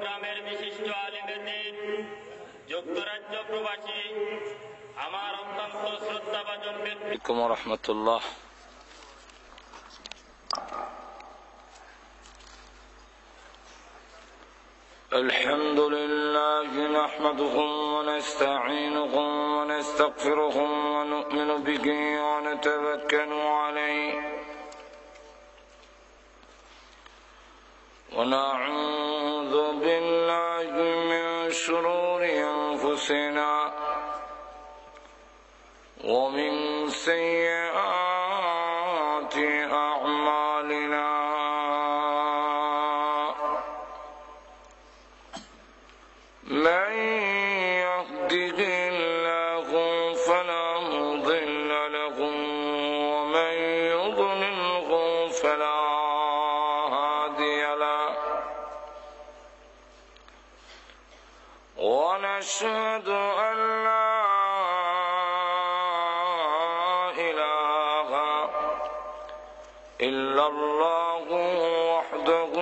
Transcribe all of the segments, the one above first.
চট্টগ্রামের বিশিষ্ট আলিমেদিন, যুক্তরাজ্য প্রবাসী আমার অত্যন্ত শ্রদ্ধাভাজন ব্যক্তি রাহমাতুল্লাহ। الحمد لله نحمده ونستعينه ونستغفره ونؤمن به ونتوكل عليه ونعوذ بالله من شرور أنفسنا ومن سيئات أعمالنا من يهده الله فلا مضل له ومن يضلله فلا هادي له ونشهد أن لا إله إلا الله وحده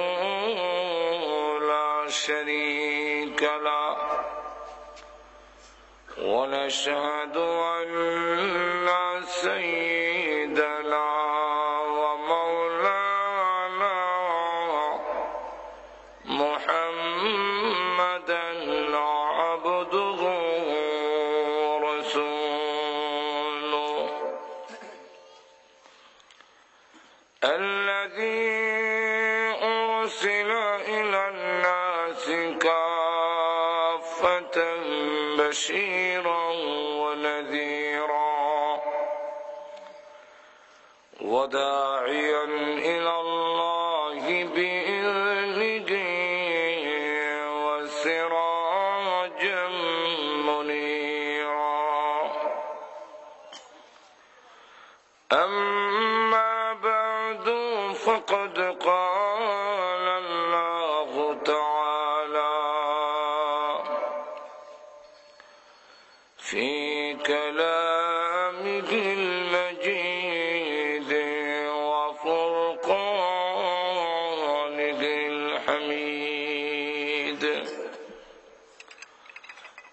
لا شريك له ونشهد أن سيدنا ومولانا محمدا عبده ورسوله الذي أرسل إلى الناس كافة بشيرا ونذيرا وداعيا إلى الله بإذنه وسراجا منيرا أما بعد فقد قال الله تعالى في كلامه المجيد وفرقانه الحميد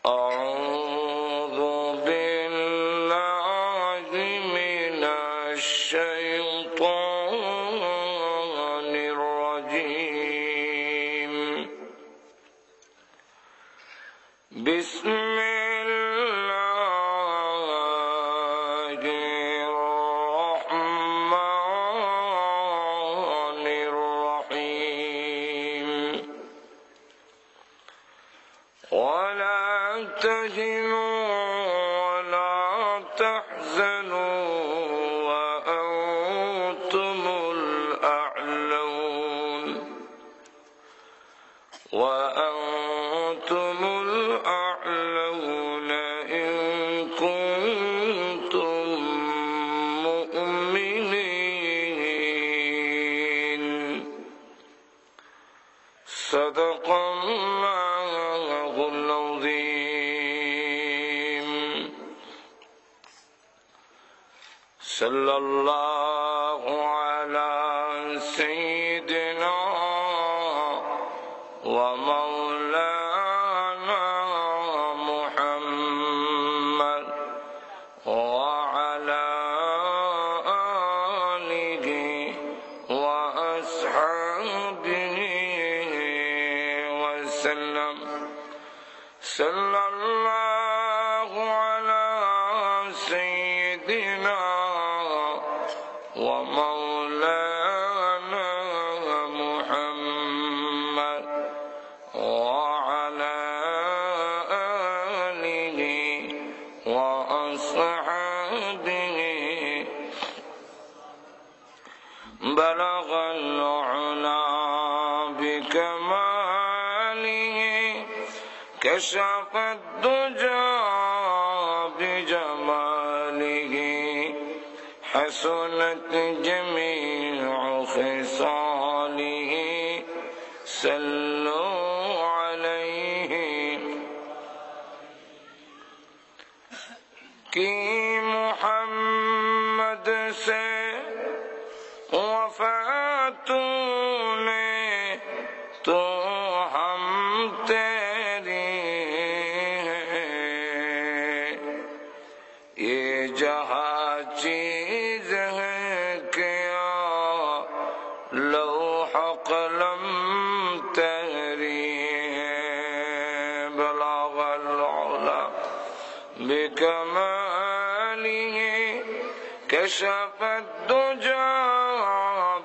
أعوذ بالله من الشيطان الرجيم بسم الله الرحمن الرحيم ولا تهنوا ولا تحزنوا وأنتم الأعلون وأنتم الأعلون إن كنتم مؤمنين صدق الله العظيم صلى الله على سيدنا ومولانا محمد وعلى آله وأصحابه وسلم صلى الله على سيدنا ومولانا محمد وعلى آله وأصحابه بلغ العلا بكماله كشف الدجى بجماله حسنت جميع خصاله صلوا عليه कि محمد से वफा तूने तो हम तेरी है, ये जहाँ चीज है क्या लौह कलम तेरी है, बलागल उला बिकमालिही कशफत दुजा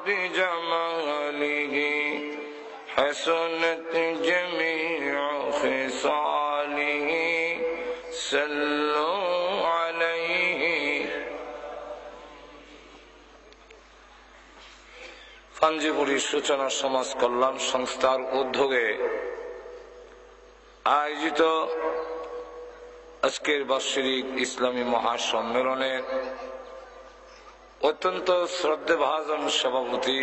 बिजमालिही हसनत जमीउ खिसालिही सल्लु अलैहि। পাঞ্জিপুরী সূচনা সমাজ কল্যাণ সংস্থার উদ্যোগে আয়োজিত আজকের বাৎসরিক ইসলামী মহাসম্মেলনের অত্যন্ত শ্রদ্ধেভাজন সভাপতি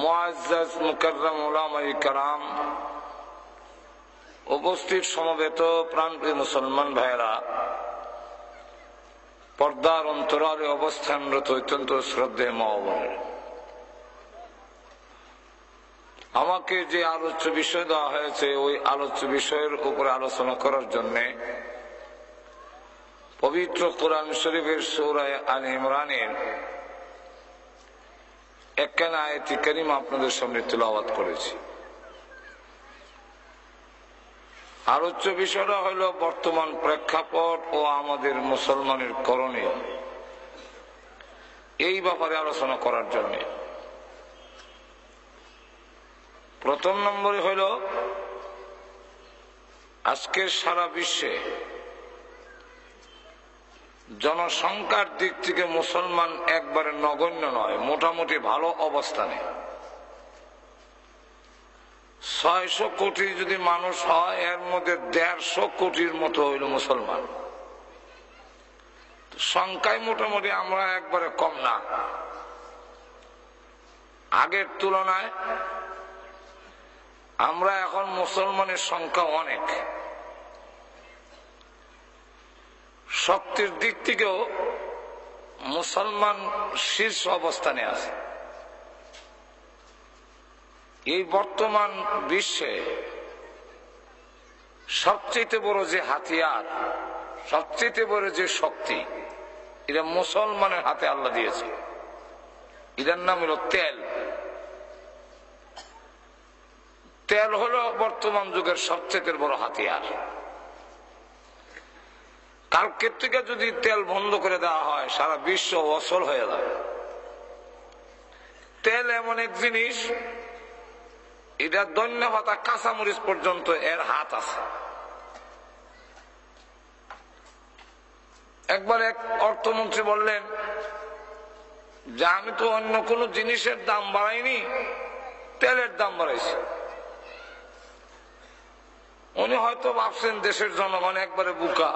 মুআজ্জাজ মুকাররম উলামায়ে কেরাম, উপস্থিত সমবেত প্রাণপ্রিয় মুসলমান ভাইয়েরা, পর্দার অন্তরালে অবস্থানরত অত্যন্ত শ্রদ্ধেয় মা ও বোনেরা, আমাকে যে আলোচ্য বিষয় দেওয়া হয়েছে ওই আলোচ্য বিষয়ের উপরে আলোচনা করার জন্য পবিত্র কোরআন শরীফের সূরা আলে ইমরানের একখানা আয়াত কারিমা আপনাদের সামনে তিলাওয়াত করেছি। আলোচ্য বিষয়টা হলো বর্তমান প্রেক্ষাপট ও আমাদের মুসলমানের করণীয়, এই ব্যাপারে আলোচনা করার জন্য। প্রথম নম্বরে হইল আজকের সারা বিশ্বে জনসংখ্যার দিক থেকে মুসলমান একবারে নগণ্য নয়, মোটামুটি ভালো অবস্থানে। 600 কোটি যদি মানুষ হয়, এর মধ্যে 150 কোটির মতো হইল মুসলমান। সংখ্যায় মোটামুটি আমরা একবারে কম না। আগের তুলনায় আমরা এখন মুসলমানের সংখ্যা অনেক। শক্তির দিক থেকেও মুসলমান শীর্ষ অবস্থানে আছে। এই বর্তমান বিশ্বে সবচেয়ে বড় যে হাতিয়ার, সবচেয়ে বড় যে শক্তি, এটা মুসলমানের হাতে আল্লাহ দিয়েছে। এটার নাম হলো তেল। তেল হলো বর্তমান যুগের সবচেয়ে বড় হাতিয়ার। কালকের থেকে যদি তেল বন্ধ করে দেওয়া হয়, সারা বিশ্ব অচল হয়ে যাবে। তেল এমন এক জিনিস, এটা ধন্য পাতা কাঁচামরিচ পর্যন্ত এর হাত আছে। একবার এক অর্থমন্ত্রী বললেন যে আমি তো অন্য কোন জিনিসের দাম বাড়াইনি, তেলের দাম বাড়াইছি। উনি হয়তো ভাবছেন দেশের জনগণ একবারে বোকা।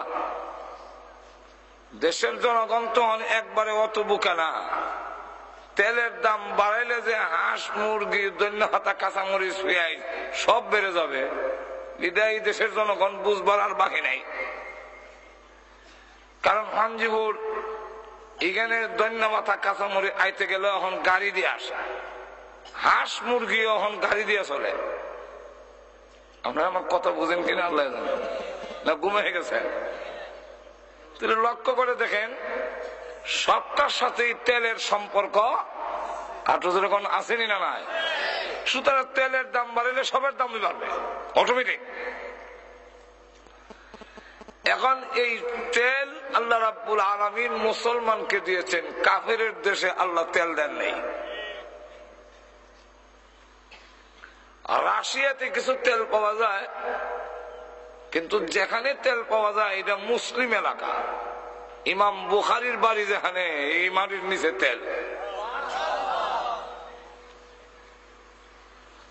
দেশের জনগণ তো একবারে অত বোকা না। তেলের দাম বাড়াইলে যে হাঁস, মুরগি, ধন্যপাতা, কাঁচামরিচ, পেঁয়াজ সব বেড়ে যাবে, বিদায়ী দেশের জনগণ বুঝবার আর বাকি নাই। কারণ হাঞ্জিপুর এখানে ধন্যপাতা, কাঁচামরিচ আইতে গেলে এখন গাড়ি দিয়ে আসে, হাঁস মুরগি এখন গাড়ি দিয়ে চলে। আপনারা আমার কথা বুঝেন কিনা আল্লাহ জানেন, না ঘুমে গেছে? তাহলে লক্ষ্য করে দেখেন, সবটার সাথেই তেলের সম্পর্ক যখন আসেনি না নাই। সুতরাং তেলের দাম বাড়লে সবের দামই বাড়বে অটোমেটিক। এখন এই তেল আল্লাহ রাব্বুল আলামিন মুসলমানকে দিয়েছেন, কাফেরের দেশে আল্লাহ তেল দেন নেই। রাশিয়াতে কিছু তেল পাওয়া যায়, কিন্তু যেখানে তেল পাওয়া যায় এটা মুসলিম এলাকা। ইমাম বুখারীর বাড়ি যেখানে, এই মাটির নিচে তেল।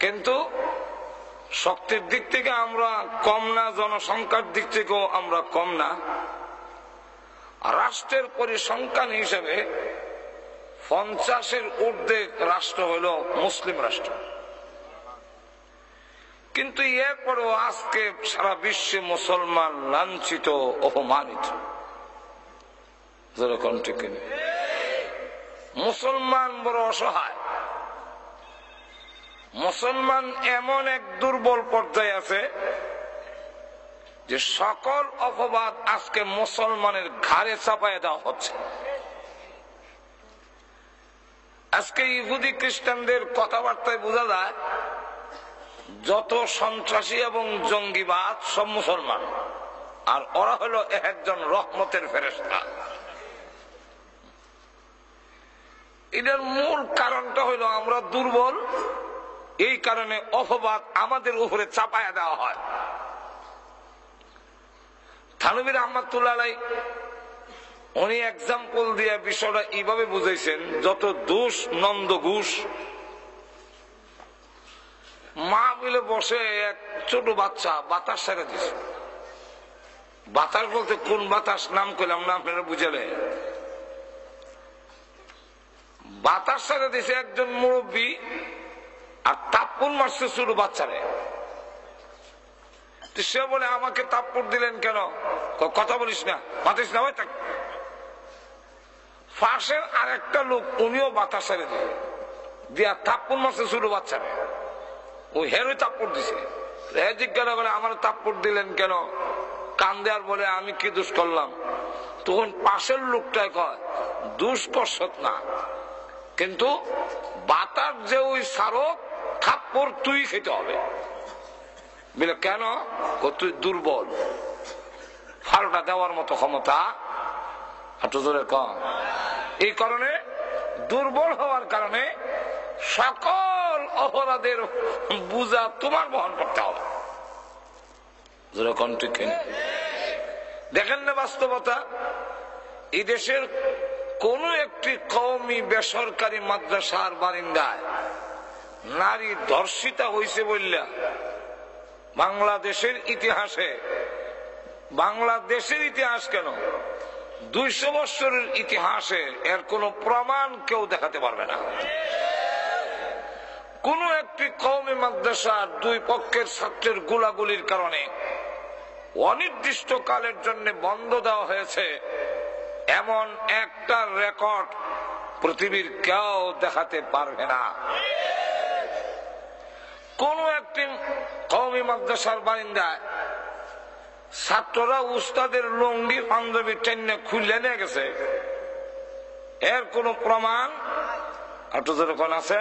কিন্তু শক্তির দিক থেকে আমরা কম না, জনসংখ্যার দিক থেকেও আমরা কম না। রাষ্ট্রের পরিসংখ্যান হিসেবে 50-এর ঊর্ধ্বে রাষ্ট্র হলো মুসলিম রাষ্ট্র। কিন্তু এরপরেও আজকে সারা বিশ্বে মুসলমান লাঞ্ছিত, অপমানিত। যেরকম ঠিক মুসলমান বড় অসহায়। মুসলমান এমন এক দুর্বল পর্যায়ে আছে যে সকল অপবাদ আজকে মুসলমানের ঘাড়ে চাপায় দেওয়া হচ্ছে। আজকে ইহুদি খ্রিস্টানদের কথাবার্তায় বোঝা যায় যত সন্ত্রাসী এবং জঙ্গিবাদ সব মুসলমান, আর ওরা হলো একজন রহমতের ফেরেশতা। এটার মূল কারণটা হইল আমরা দুর্বল, এই কারণে অপবাদ আমাদের উপরে চাপায়া দেওয়া হয়। থানভী রহমাতুল্লাহ আলাইহি উনি এক্সাম্পল দিয়ে বিষয়টা এইভাবে বুঝাইছেন, যত দোষ নন্দ ঘোষ। মা মিলে বসে এক ছোট বাচ্চা বাতাস ছেড়ে দিছে। বাতাস বলতে কোন বাতাস নাম করলাম না, আপনারা বুঝালে। বাতাস ছেড়ে দিছে একজন মুরব্বী, আর তাপ্পড় মারছে ছোট বাচ্চারে। সে বলে আমাকে তাপ্পড় দিলেন কেন? কথা বলিস না, মাতিস না, ভাই থাক। পাশের আরেকটা লোক উনিও বাতাস ছেড়ে দিল, দিয়া তাপ্পড় মারছে ছোট বাচ্চারে। ওই হেরোই তাপ্পড় দিছে। জিজ্ঞাসা করে আমার তাপ্পড় দিলেন কেন? কান্দে আর বলে আমি কি দোষ করলাম? তখন পাশের লোকটাই কয় দোষ করছত না, কিন্তু বাতাস যে ওই সারক থাপ্পড় তুই খেতে হবে। বলে কেন? তুই দুর্বল, ফালটা দেওয়ার মতো ক্ষমতা একটু জোরে কম। এই কারণে দুর্বল হওয়ার কারণে সকল অপরাধের বোঝা তোমার বহন করতে হবে। দেখেন না বাস্তবতা, এই দেশের কোন একটি কওমি বেসরকারি মাদ্রাসার বারিন্দায় নারী ধর্ষিতা হয়েছে বললা বাংলাদেশের ইতিহাসে, বাংলাদেশের ইতিহাস কেন 200 বছরের ইতিহাসে এর কোন প্রমাণ কেউ দেখাতে পারবে না। কোন একটি কওমি মাদ্রাসার দুই পক্ষের ছাত্রের গোলাগুলির কারণে অনির্দিষ্ট কালের জন্য বন্ধ দেওয়া হয়েছে, এমন একটা রেকর্ড পৃথিবীর কেউ দেখাতে পারবে না। কোন একটি কওমি মাদ্রাসার বারিন্দায় ছাত্ররা উস্তাদের লুঙ্গি পাঞ্জাবি টেনে খুলে নিয়ে গেছে, এর কোন প্রমাণ যখন আছে?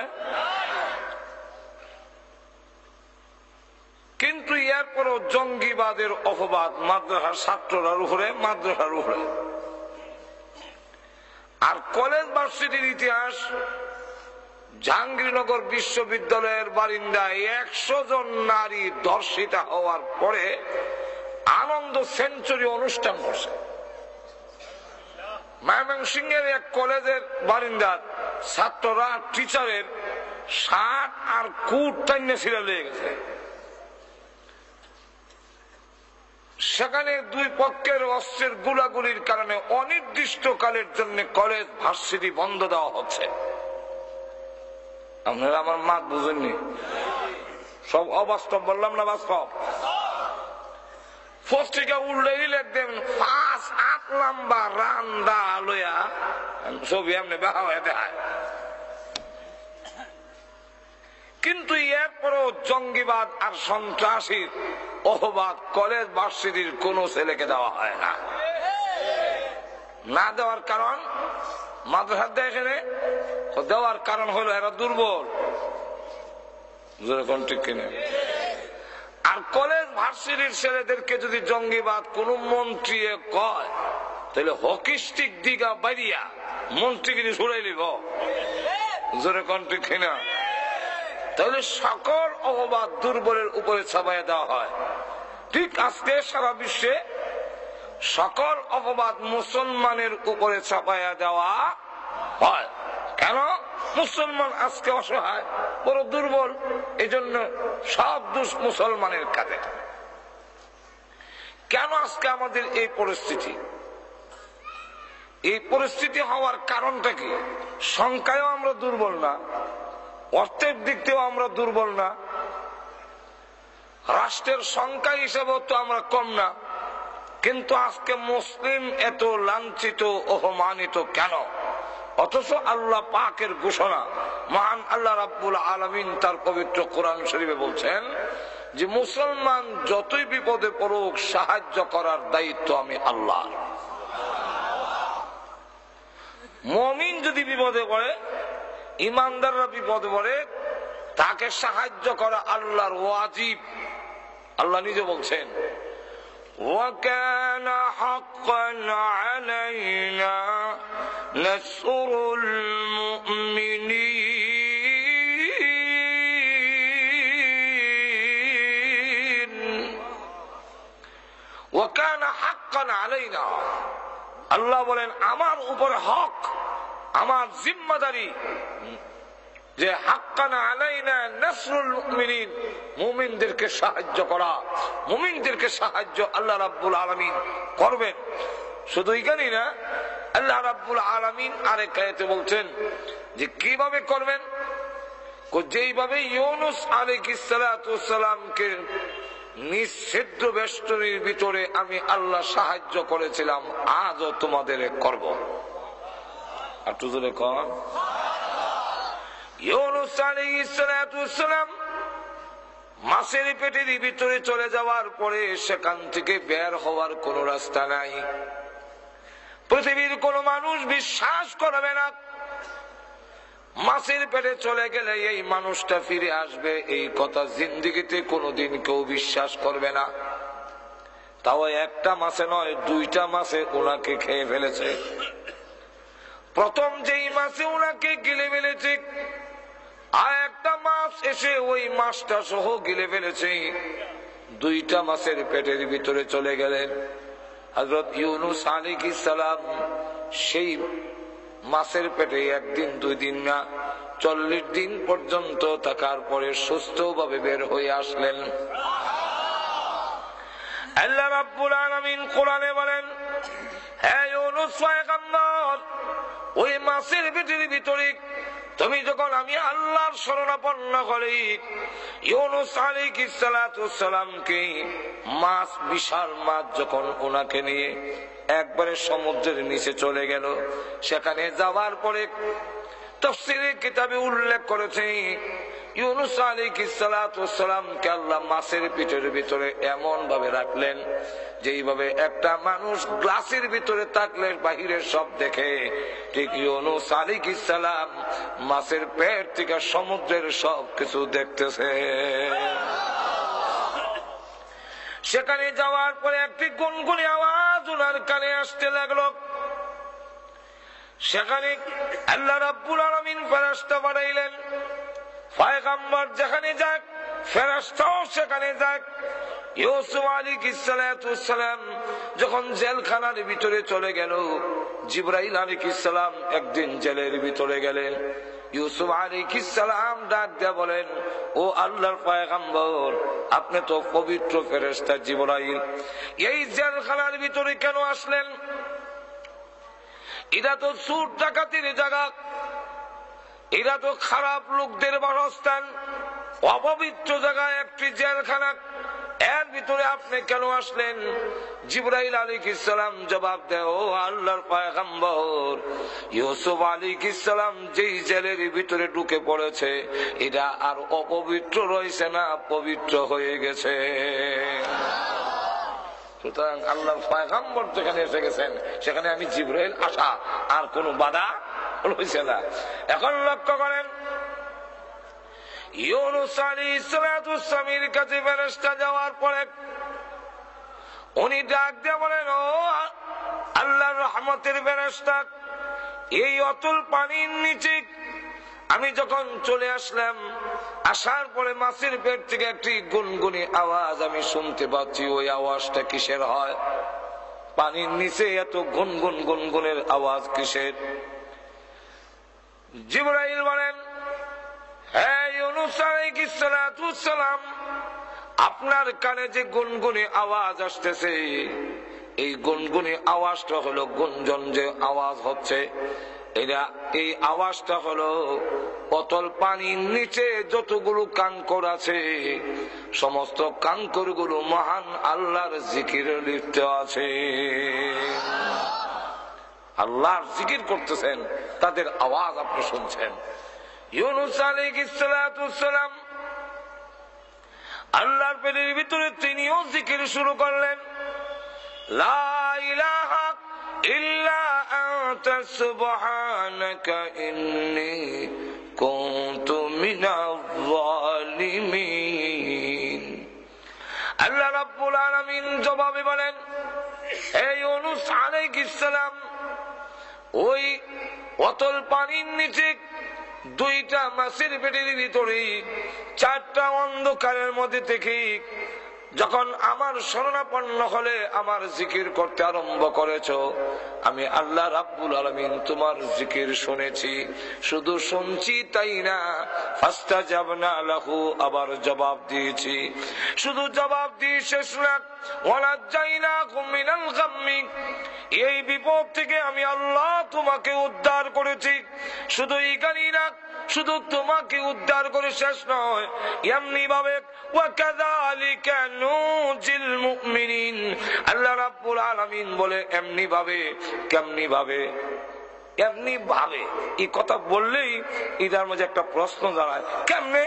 কিন্তু এরপরও জঙ্গিবাদের অপবাদ মাদ্রাসার ছাত্ররার উপরে, মাদ্রাসার উপরে। আর কলেজ ভার্সিটির ইতিহাস, জাহাঙ্গীরনগর বিশ্ববিদ্যালয়ের বারিন্দায় 100 জন নারী ধর্ষিতা হওয়ার পরে আনন্দ সেঞ্চুরি অনুষ্ঠান করছে। ময়মনসিংহের এক কলেজের বারিন্দার ছাত্ররা টিচারের শার্ট আর কুট টাইনে ছিঁড়ে লেগে গেছে। সেখানে দুই পক্ষের অস্ত্রের গুলাগুলির কারণে অনির্দিষ্টকালের জন্য কলেজ ভার্সিটি বন্ধ দেওয়া হচ্ছে। আপনারা আমার মাত বুঝেননি? সব অবাস্তব বললাম না বাস্তব? পত্রিকা উল্লেই লিখবেন 5-8 লম্বা রান্দা লইয়া ছবি এমনি বেহা হয়ে দেখায়। কিন্তু এরপরও জঙ্গিবাদ আর সন্ত্রাসীর অপবাদ কলেজ ভার্সিটির কোন ছেলেকে দেওয়া হয় না। না দেওয়ার কারণ মাদ্রাসা দেখে দেওয়ার কারণ হলো এরা দুর্বল। ঠিক কিনা? আর কলেজ ভার্সিটির ছেলেদেরকে যদি জঙ্গিবাদ কোন মন্ত্রী কয়, তাহলে হকিস্টিক দিঘা বাড়িয়া মন্ত্রীগিরি ছুড়াই লিব। জোরে কোন ঠিক কিনা? তাহলে সকল অপবাদ দুর্বলের উপরে চাপাইয়া দেওয়া হয়। ঠিক আজকে সারা বিশ্বে সকল অপবাদ মুসলমানের উপরে চাপাইয়া দেওয়া হয়। কেন? মুসলমান আজকে অসহায়, বড় দুর্বল, এই জন্য সব দোষ মুসলমানের কাঁধে। কেন আজকে আমাদের এই পরিস্থিতি? এই পরিস্থিতি হওয়ার কারণটা কি? সংখ্যায়ও আমরা দুর্বল না, অর্থের দিক থেকেও আমরা দুর্বল না, রাষ্ট্রের সংখ্যা হিসেবেও তো আমরা কম না। কিন্তু আজকে মুসলিম এত লাঞ্ছিত অপমানিত কেন? অথচ আল্লাহ পাকের ঘোষণা, মহান আল্লাহ রাব্বুল আলামিন তার পবিত্র কোরআন শরীফে বলছেন যে মুসলমান যতই বিপদে পড়ুক সাহায্য করার দায়িত্ব আমি আল্লাহ। মুমিন যদি বিপদে পড়ে, ইমানদাররা বিপদে পড়ে, তাকে সাহায্য করা আল্লাহর ওয়াজিব। আল্লাহ নিজে বলছেন وَكَانَ حَقًّا عَلَيْنَا نَصْرُ الْمُؤْمِنِينَ وَكَانَ حَقًّا عَلَيْنَا, আল্লাহ বলেন আমার উপর হক, আমার জিম্মাদারি যে হাক্কান আলাইনা নাসরুল মুমিনিন, মুমিনদেরকে সাহায্য করা, মুমিনদেরকে সাহায্য আল্লাহ রাব্বুল আলামিন করবেন। শুধু এখানেই না, আল্লাহ রাব্বুল আলামিন আরেক আয়াতে বলছেন যে কিভাবে করবেন, যেইভাবে ইউনূস আলাইহিস সালাতু ওয়াস সালামকে নিষিদ্ধ বেষ্টনীর ভিতরে আমি আল্লাহ সাহায্য করেছিলাম, আজও তোমাদের করব। আর তো জোরে কর। ইউনূস আলাইহিস সালাতু ওয়াস সালাম মাছের পেটের ভিতরে চলে যাওয়ার পরে সেখান থেকে বের হওয়ার কোন রাস্তা নাই। পৃথিবীর কোন মানুষ বিশ্বাস করবে না মাছের পেটে চলে গেলে এই মানুষটা ফিরে আসবে, এই কথা জিন্দেগিতে কোনোদিন কেউ বিশ্বাস করবে না। তাও একটা মাছে নয়, দুইটা মাছে ওনাকে খেয়ে ফেলেছে। প্রথম যেই মাছে ওনাকে গিলে ফেলেছে, আর একটা মাছ এসে ওই মাছটা সহ গিলে ফেলেছে। দুইটা মাছের পেটের ভিতরে চলে গেলেন। হযরত ইউনূস আলাইহিস সালাম সেই মাছের পেটে একদিন দুই দিন না 40 দিন পর্যন্ত থাকার পরে সুস্থভাবে বের হয়ে আসলেন। আল্লাহ রাব্বুল আলামিন কোরআনে বলেন, হে ইউনূস পয়গম্বর, ওই মাছের পেটের ভিতরে তুমি যখন আমি আল্লাহর শরণাপন্ন করি, ইউনূস আলাইহিস সালাতু ওয়াস সালামকে মাছ, বিশাল মাছ যখন ওনাকে নিয়ে একবারে সমুদ্রের নিচে চলে গেল, সেখানে যাওয়ার পরে তাফসীরের কিতাবে উল্লেখ করেছে ইউনূস আলাইহিস সালাতু ওয়াস সালামকে আল্লাহ মাছের পেটের ভিতরে এমন ভাবে রাখলেন যেইভাবে একটা মানুষ গ্লাসের ভিতরে থাকলে বাহিরের সব দেখে, ঠিক ইউনূস আলাইহিস সালাম মাছের পেট থেকে সমুদ্রের সব কিছু দেখতেছে। সেখানে যাওয়ার পরে একটি গুনগুনি আওয়াজ ওনার কানে আসতে লাগলো। সেখানে আল্লাহ রাব্বুল আলামিন ফেরেশতা পাঠাইলেন, পয়গম্বর যেখানে যাক ফেরেশতাও সেখানে যাক। ইউসুফ আলাইহিস সালাতু ওয়াস সালাম যখন জেলখানার ভিতরে চলে গেল, জিবরাইল আলাইহিস সালাম একদিন জেলের ভিতরে গেলেন। ইউসুফ আলাইহিস সালাম ডাক দিয়ে বলেন, ও আল্লাহর পয়গম্বর, আপনি তো পবিত্র ফেরেশতা জিবরাইল, এই জেলখানার ভিতরে কেন আসলেন? এটা তো চোর ডাকাতির জায়গা, এটা তো খারাপ লোকদের বাসস্থান, অপবিত্র জায়গায় একটি জেলখানা, এর ভিতরে আপনি কেন আসলেন? জিবরাইল আলাইহিস সালাম জবাব দেয়, ও আল্লাহর পয়গম্বর, ইউসুফ আলাইহিস সালাম যেই জেলের ভিতরে ঢুকে পড়েছে এটা আর অপবিত্র রয়েছে না, পবিত্র হয়ে গেছে। সুতরাং আল্লাহর পয়গম্বর যেখানে এসে গেছেন সেখানে আমি জিবরাইল আসা আর কোন বাধা রয়েছে না। এখন লক্ষ্য করেন, ইউনূস আলাইহিস সালাতু ওয়াস সালামের কাছে ফেরেশতা যাওয়ার পরে উনি ডাক দিয়ে বলেন, ও আল্লাহর রহমতের ফেরেশতা, এই অতল পানির নিচে আমি যখন চলে আসলাম, আসার পরে মাছের পেট থেকে একটি গুনগুনি আওয়াজ আমি শুনতে পাচ্ছি। ওই আওয়াজটা কিসের হয়? পানির নিচে এত গুনগুন গুনগুনের আওয়াজ কিসের? জিবরাইল বলেন, হে ইউনূস আলাইহিস সালাতু ওয়াস সালাম, আপনার কানে যে গুনগুনি আওয়াজ আসতেছে, এই গুনগুনি আওয়াজটা হলো গুঞ্জন যে আওয়াজ হচ্ছে, এই আওয়াজটা হলো অতল পানির নিচে যতগুলো কাঙ্কর আছে সমস্ত কাঙ্কর গুলো মহান আল্লাহর জিকিরে লিপ্ত আছে। আল্লাহর জিকির করতেছেন, তাদের আওয়াজ আপনি শুনছেন। ইউনূস আলাইহিস সালাতু সালাম আল্লাহর পেটের ভিতরে তিনিও জিকির শুরু করলেন, লা ইলাহা ইল্লা আনতা সুবহানাকা ইন্নী কুনতু মিনাজ জালিমিন। আল্লাহ রাব্বুল আলামিন জবাবে বলেন, হে ইউনূস আলাইহিস সালাম, ওই অতল পানির নিচে দুইটা মাছের পেটের ভিতরে চারটা অন্ধকারের মধ্যে থেকে যখন আমার শরণাপন্ন হলে আমার জিকির করতে আরম্ভ করেছো, আমি আল্লাহ রাব্বুল আলামিন তোমার জিকির শুনেছি। শুধু শুনছি তাই না, ফাস্তাজাবনা লাহু, আবার জবাব দিয়েছি। শুধু জবাব দিয়ে শেষ না, ওয়ানাজাইনাকুম মিনাল গাম্মি, এই বিপদ থেকে আমি আল্লাহ তোমাকে উদ্ধার করেছি। শুধু এইখানেই না, শুধু তোমাকে উদ্ধার করে শেষ নয়, এমনি ভাবে ওয়াকাযালিকা নুজিল মুমিনিন, আল্লাহ রাব্বুল আলামিন বলে এমনি ভাবে। কেমনি ভাবে? এমনি ভাবে। এই কথা বললেই এটার মধ্যে একটা প্রশ্ন দাঁড়ায়, কেমনে?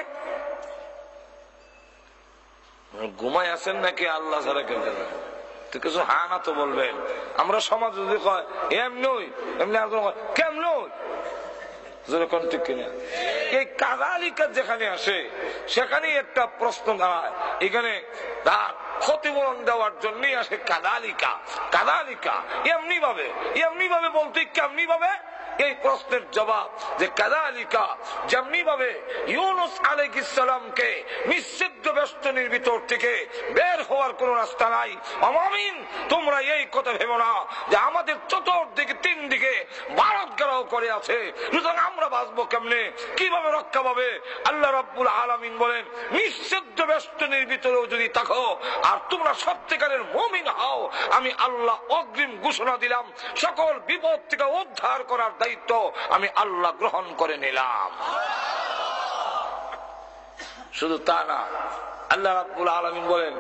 ঘুমায় আছেন নাকি আল্লাহ ছাড়া কেউ জানে? তো কিছু হ্যাঁ না তো বলবেন। আমরা সমাজ যদি কয় এমনি এমনি, কেমন যেরকম ঠিক কিনা? এই কাযালিকা যেখানে আসে সেখানে একটা প্রশ্ন দাঁড়ায়। এখানে তার ক্ষতিপূরণ দেওয়ার জন্যই আসে কাযালিকা। কাযালিকা এমনি ভাবে, এমনি ভাবে বলতে কেমনি ভাবে? এই প্রশ্নের জবাব যে কাযালিকা, যেমনি ভাবে ইউনূস আলাইহিস সালামকে নিষিদ্ধ বেষ্টনীর ভিতর থেকে বের হওয়ার কোন রাস্তা নাই। আমিন, তোমরা এই কথা ভেবো না যে আমাদের চতুর্দিকে তিন দিকে ভারত ঘেরাও করে আছে, সুতরাং আমরা বাঁচবো কেমনে, কিভাবে রক্ষা পাবে? আল্লাহ রাব্বুল আলামিন বলেন, নিষিদ্ধ বেষ্টনীর ভিতরেও যদি থাকো আর তোমরা সত্যিকারের মুমিন হও, আমি আল্লাহ অগ্রিম ঘোষণা দিলাম, সকল বিপদ থেকে উদ্ধার করার দায়িত্ব আমি আল্লাহ গ্রহণ করে নিলাম। শুধু তা না, আল্লাহ রাব্বুল আলামিন বলেন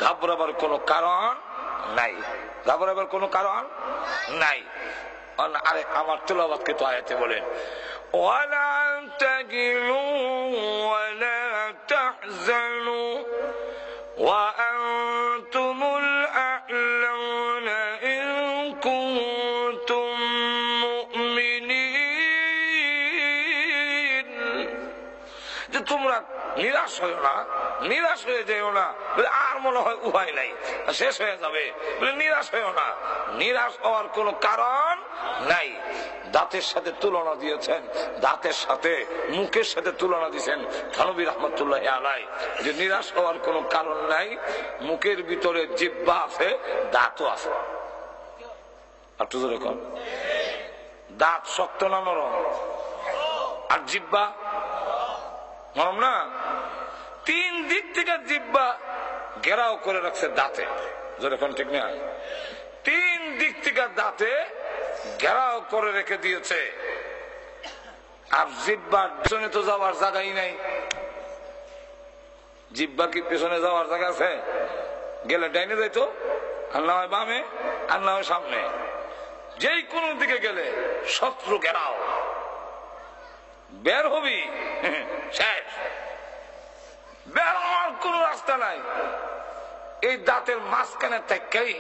ঘাবড়াবার কোনো কারণ নাই, ঘাবড়াবার কোনো কারণ নাই। আরে আমার তেলাওয়াতকে তো আয়াতে বলেন, ওয়ালা তাগিলু ওয়ালা তাহজানু ওয়া আনতুমুল আ'লাউনা ইন কুনতুম মুমিনিন। যে তোমরা নিরাশ হয়েও না, নিরাশ হয়ে যেও না, আর মনে হয় উপায় নাই, শেষ হয়ে যাবে, নিরাশ হয়েও না। নিরাশ হওয়ার কোন কারণ নাই। দাঁতের সাথে তুলনা দিয়েছেন, দাঁতের সাথে মুখের সাথে তুলনা দিয়েছেন থানবী রাহমাতুল্লাহ আলাইহি, যে নিরাশ হওয়ার কোন কারণ নাই। মুখের ভিতরে জিহ্বা আছে, দাঁতও আছে। একটু জোরে কর, দাঁত শক্ত না নরম? আর জিহ্বা নরম না? তিন দিক থেকে জিহ্বা ঘেরাও করে রাখছে দাঁতে, যেরকম ঠিক না? তিন দিক থেকে দাঁতে ঘেরাও করে রেখে দিয়েছে। আর জিহ্বার পেছনে তো যাওয়ার জায়গাই নাই। জিহ্বা কি পেছনে যাওয়ার জায়গা আছে? গেলে ডাইনে যাইতো, আর না হয় বামে, আর না হয় সামনে। যেই কোন দিকে গেলে শত্রু ঘেরাও, বের হবি শেষ, বের হওয়ার কোন রাস্তা নাই। এই দাঁতের মাঝখানে থেকেই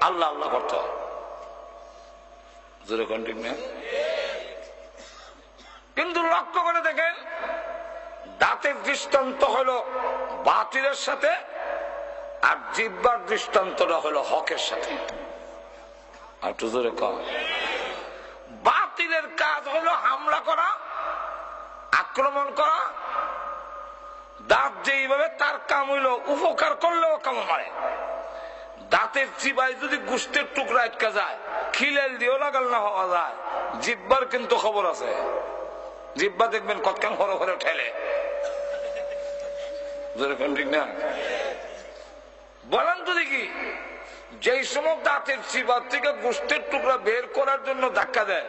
আল্লাহ আল্লাহ করতে হয়। কিন্তু লক্ষ্য করে দেখেন, দাঁতের দৃষ্টান্ত হলো বাতিলের সাথে, আর জিহ্বার দৃষ্টান্তটা হলো হকের সাথে। আর একটু জোরে কম। বাতিলের কাজ হলো হামলা করা, আক্রমণ করা। দাঁত যেইভাবে তার কাম হইল উপকার করলেও কাম মারে। দাঁতের চিবাই যদি গোষ্ঠের টুকরা আটকা যায়, খিলেল দিয়েও লাগাল না হওয়া যায়। জিহ্বার কিন্তু খবর আছে, জিহ্বা দেখবেন কতক্ষণ হরে হরে ঠেলে। ঠিক না? বলেন তো দেখি, যেই সময় দাঁতের চিবার থেকে গোষ্ঠের টুকরা বের করার জন্য ধাক্কা দেয়,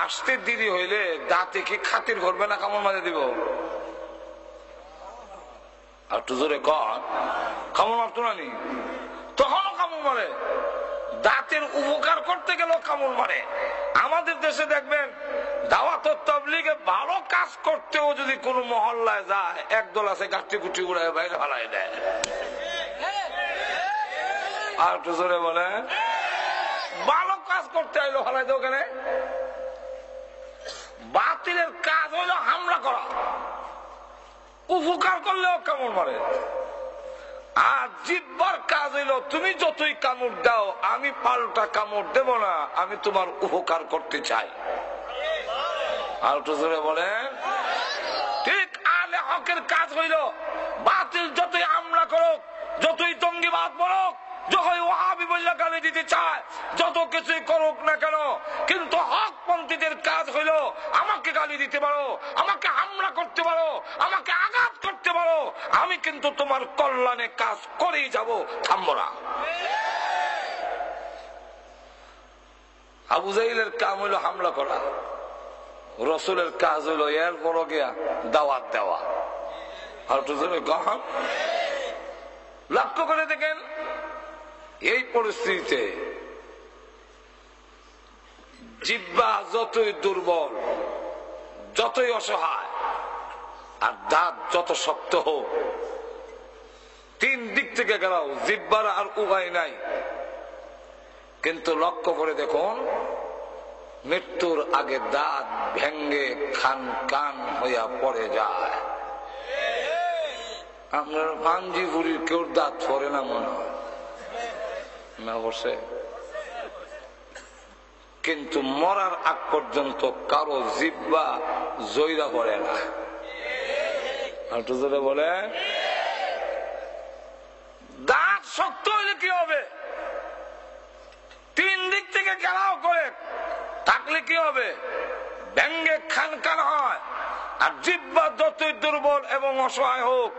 আসতে দেরি হইলে দাঁতে কি খাতির করবে না কামড় মারে দিব? আর একটু জোরে কর, কামড় মারতো না নি? তখনও কামড় মারে। দাঁতের উপকার করতে গেলেও কামড় মারে। আমাদের দেশে দেখবেন দাওয়াত ও তাবলীগে ভালো কাজ করতেও যদি কোন মহল্লায় যায়, একদল আছে গাছটি গুটি উড়ায় বাইরে ফালাই দেয়। আর একটু জোরে বলে, ভালো কাজ করতে আইলো ফালাই দেয় ওখানে। বাতিলের কাজ হইল হামলা করা, উপকার করলেও কামড় মারে। আর জিহ্বার কাজ হইল তুমি যতই কামড় দাও আমি পাল্টা কামড় দেব না, আমি তোমার উপকার করতে চাই। আর একটু জোরে বলেন। ঠিক আলে হকের কাজ হইল বাতিল যতই হামলা করুক, যতই জঙ্গিবাদ বলুক, যতই ওয়াহাবি বললে গালি দিতে চায়, যত কিছুই করুক না কেন, কিন্তু হকপন্থীদের কাজ হইল আমাকে গালি দিতে পারো, আমাকে হামলা করতে পারো, আমাকে আঘাত করতে পারো, আমি কিন্তু তোমার কল্যাণে কাজ করেই যাব, থামবো না। আবু জাহিলের কাম হইল হামলা করা, রসুলের কাজ হইল এর বড় গিয়া দাওয়াত দেওয়া। আর লক্ষ্য করে দেখেন এই পরিস্থিতিতে জিহ্বা যতই দুর্বল, যতই অসহায়, আর দাঁত যত শক্ত হোক, তিন দিক থেকে গেলাও জিহ্বার আর উপায় নাই। কিন্তু লক্ষ্য করে দেখুন মৃত্যুর আগে দাঁত ভেঙ্গে খান কান হইয়া পড়ে যায়। আপনার পাঞ্জিপুরির কেউ দাঁত পড়ে না মনে হয় না, বসে, কিন্তু মরার আগ পর্যন্ত কারো জিহ্বা জয়রা পড়ে না। একটু জোরে বলে, দাঁত শক্ত হইলে কি হবে? তিন দিক থেকে ঘেরাও করে থাকলে কি হবে? ভেঙ্গে খান খান হয়। আর জিহ্বা যতই দুর্বল এবং অসহায় হোক,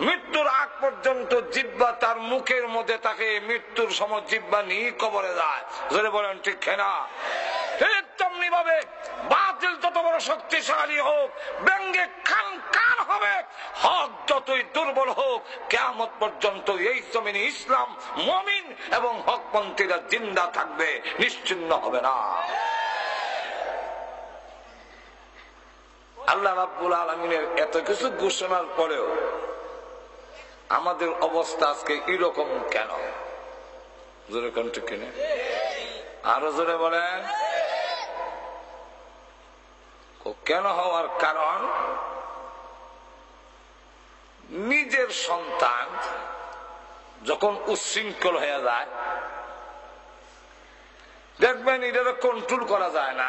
মৃত্যুর আগ পর্যন্ত জিহ্বা তার মুখের মধ্যে থাকে, মৃত্যুর সময় জিহ্বা নিয়ে কবরে যায়। জোরে বলেন ঠিক না? তেমনি ভাবে বাতিল যত বড় শক্তিশালী হোক, ব্যঙ্গে খান খান হবে। হক যতই দুর্বল হোক, কিয়ামত পর্যন্ত এই জমিনে ইসলাম, মুমিন এবং হকপন্থীরা জিন্দা থাকবে, নিশ্চিন্ন হবে না। আল্লাহ রাব্বুল আলামিনের এত কিছু ঘোষণার পরেও আমাদের অবস্থা আজকে এরকম কেন? জোরে কোন ঠিক কিনা? আরো জোরে বলেন। কেন হওয়ার কারণ, নিজের সন্তান যখন উচ্ছৃঙ্খল হয়ে যায়, দেখবেন এটাকে কন্ট্রোল করা যায় না।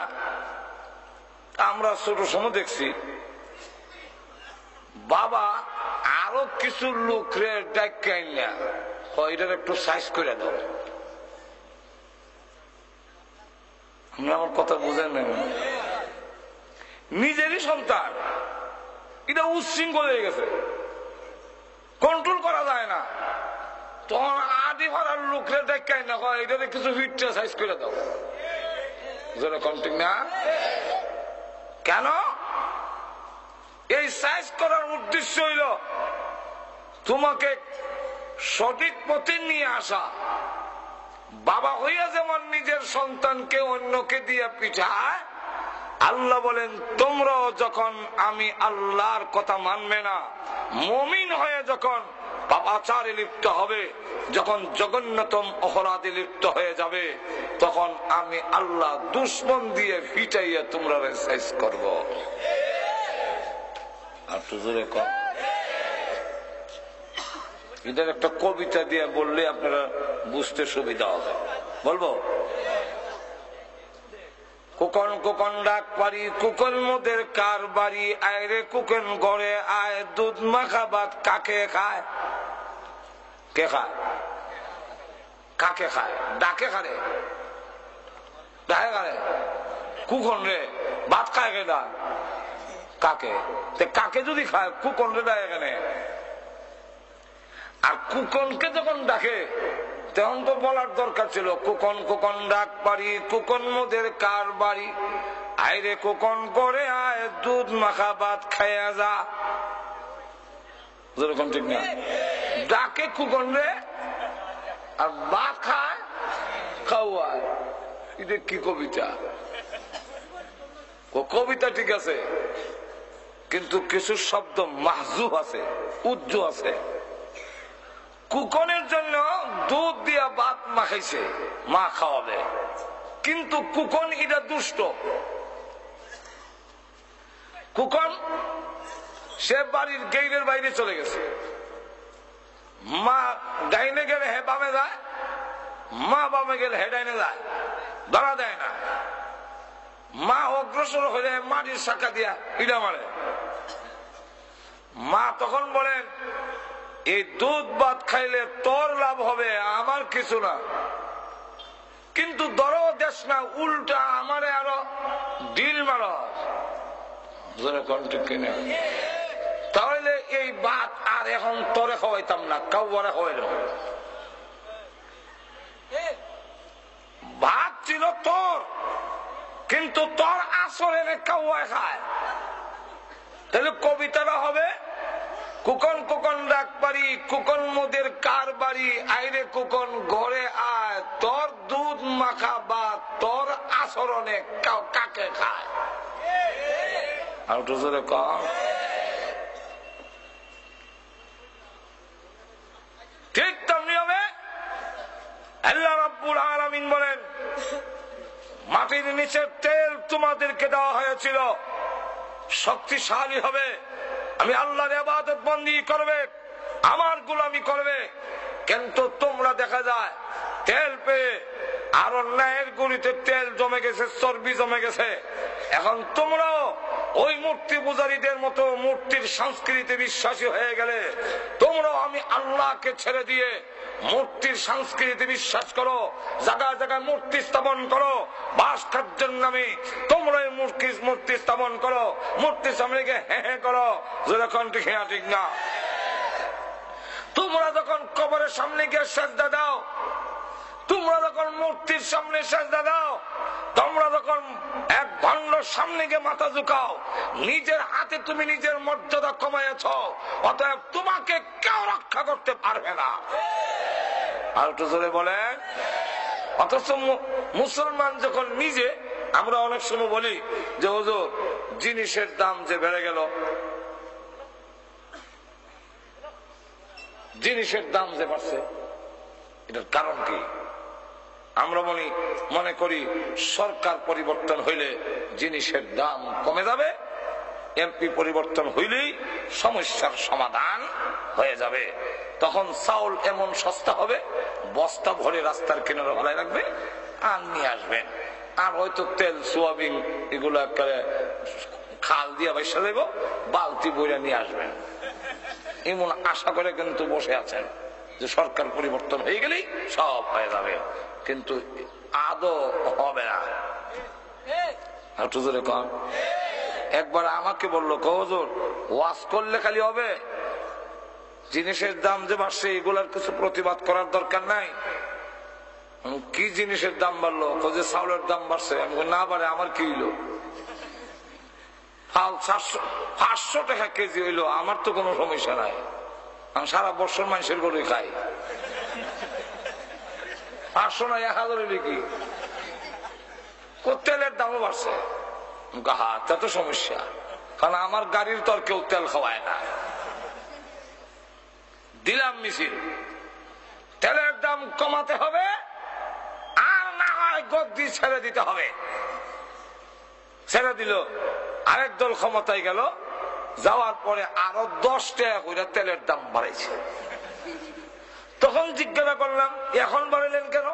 আমরা ছোট সময় দেখছি বাবা আরো কিছু লোকরে ডাকাই না, এটার একটু সাইজ করে দাও। আমার কথা বুঝেন না? নিজেরই সন্তান, এটা উচ্ছৃঙ্খল হয়ে গেছে, কন্ট্রোল করা যায় না, তখন আদি ভরার লোকরে ডাকাই না, এটাতে কিছু ফিটটা সাইজ করে দাও। ঠিক না? কেন? এই সাইজ করার উদ্দেশ্য হইল তোমাকে সঠিক পথে নিয়ে আসা। বাবা হইয়া যেমন নিজের সন্তানকে অন্যকে দিয়ে পিঠায়, আল্লাহ বলেন তোমরাও যখন আমি আল্লাহর কথা মানবে না, মুমিন হয়ে যখন পাপাচারে লিপ্ত হবে, যখন জঘন্যতম অপরাধে লিপ্ত হয়ে যাবে, তখন আমি আল্লাহ দুশ্মন দিয়ে ফিটাইয়া তোমরা সাইজ করব। আর তো জোরে কম, এটার একটা কবিতা দিয়ে বললে আপনারা বুঝতে সুবিধা হবে। বলবো? কুকন কুকন ডাক পারি, কুকন মোদের কার বাড়ি, আয় রে কুকন ঘরে আয়, দুধ মাখা ভাত কাকে খায়? কে খায়? কাকে খায়? ডাকে খারে, ডাকে খারে। কুকন রে ভাত খায় কে? দা কাকে? কাকে যদি খায় কুকন রে ডাকে কেন? আর কুকনকে যখন ডাকে তখন তো বলার দরকার ছিল, কুকন কুকন ডাক পারি, কুকন মোদের কার বাড়ি, আয় রে কুকন করে আয়, দুধ মাখা ভাত খাইয়া যা। যেরকম ঠিক না? ডাকে কুকন রে আর ভাত খায় খাওয়ায়, এটা কি কবিতা? কবিতা ঠিক আছে, কিন্তু কিছু শব্দ মাহজুব আছে, উজ্জ আছে। কুকনের জন্য দুধ দিয়া ভাত মাখাইছে, মা খাওয়াবে, কিন্তু কুকন এটা দুষ্ট। কুকন সে বাড়ির গেইটের বাইরে চলে গেছে, মা ডাইনে গেলে হে বামে যায়, মা বামে গেলে হে ডাইনে যায়, ধরা দেয় না। মা অগ্রসর হলে মাটির শাখা দিয়া ইডা মারে। মা তখন বলেন, এই দুধ ভাত খাইলে তোর লাভ হবে, আমার কিছু না, কিন্তু ধরো দেশ না, উল্টা আমারে আরো ডিল মারো। তাহলে এই ভাত আর এখন তোরে খাওয়াইতাম না, কাউরে খাওয়াইলাম। ভাত ছিল তোর, কিন্তু তোর আসরে কাউয়ায় খায়। তাহলে কবিতাটা হবে, কুকন কুকন ডাক পারি, কুকন মোদের কার বাড়ি, আইরে কুকন ঘরে আয়, তোর দুধ মাখা বা তোর আচরণে কাকে খায়। আর তো জোরে কম। ঠিক তেমনি হবে। আল্লাহ রাব্বুল আলামিন বলেন, মাটির নিচের তেল তোমাদেরকে দেওয়া হয়েছিল, শক্তিশালী হবে, আমি আল্লাহর ইবাদত বন্দি করবে, আমার গোলামি করবে। কিন্তু তোমরা দেখা যায় তেল পেয়ে আরো ন্যায়ের গুলিতে তেল জমে গেছে, চর্বি জমে গেছে। এখন তোমরাও ওই মূর্তি পূজারীদের মতো মূর্তির সংস্কৃতি বিশ্বাসী হয়ে গেলে, তোমরাও আমি আল্লাহকে ছেড়ে দিয়ে মূর্তির সংস্কৃতি বিশ্বাস করো, জায়গায় জায়গায় মূর্তি স্থাপন করো, বাস খাদ্যের নামে তোমরা মূর্তি স্থাপন করো, মূর্তির সামনে গিয়ে হ্যাঁ হ্যাঁ করো, যেরকম ঠিক হ্যাঁ ঠিক না। তোমরা যখন কবরের সামনে গিয়ে সেজদা দাও, তোমরা যখন মূর্তির সামনে সেজদা দাও, তোমরা যখন এক ভণ্ডর সামনে গিয়ে মাথা ঝুঁকাও, নিজের হাতে তুমি নিজের মর্যাদা কমাইয়াছ, অতএব তোমাকে কেউ রক্ষা করতে পারবে না। আর একটু জোরে বলেন। অথচ মুসলমান যখন নিজে, আমরা অনেক সময় বলি যে হুজুর জিনিসের দাম যে বেড়ে গেল, জিনিসের দাম যে বাড়ছে, এটার কারণ কি? আমরা মনে করি সরকার পরিবর্তন হইলে জিনিসের দাম কমে যাবে, এমপি পরিবর্তন হইলেই সমস্যার সমাধান হয়ে যাবে। তখন চাউল এমন সস্তা হবে, বস্তা ভরে রাস্তার কিনারে ফেলাই রাখবে আর নিয়ে আসবেন। আর হয়তো তেল সোয়াবিন এগুলো খাল দিয়ে বাইসা দেব, বালতি বইরা নিয়ে আসবেন, এমন আশা করে কিন্তু বসে আছেন যে সরকার পরিবর্তন হয়ে গেলেই সব হয়ে যাবে। কিন্তু আদৌ হবে না। একবার আমাকে বললো, হুজুর ওয়াজ করলে খালি হবে? জিনিসের দাম যে বাড়ছে এগুলার কিছু প্রতিবাদ করার দরকার নাই। কি জিনিসের দাম বাড়লো? যে চাউলের দাম বাড়ছে। আমি না বাড়ে আমার কি হইলো? 500 টাকা কেজি হইলো, আমার তো কোনো সমস্যা নাই, আমি সারা বছর মানুষের গরুই খাই। 500 না 1000 হইলে কি? তেলের দামও বাড়ছে, তা তো সমস্যা, কারণ আমার গাড়ির তো আর কেউ তেল খাওয়ায় না। দিলাম মিছিল, তেলের দাম কমাতে হবে, আর না হয় গদ্দি ছেড়ে দিতে হবে। ছেড়ে দিল, আরেক দল ক্ষমতায় গেল, যাওয়ার পরে আরো 10 টাকা করে তেলের দাম বাড়াইছে। তখন জিজ্ঞাসা করলাম, এখন বাড়াইলেন কেন?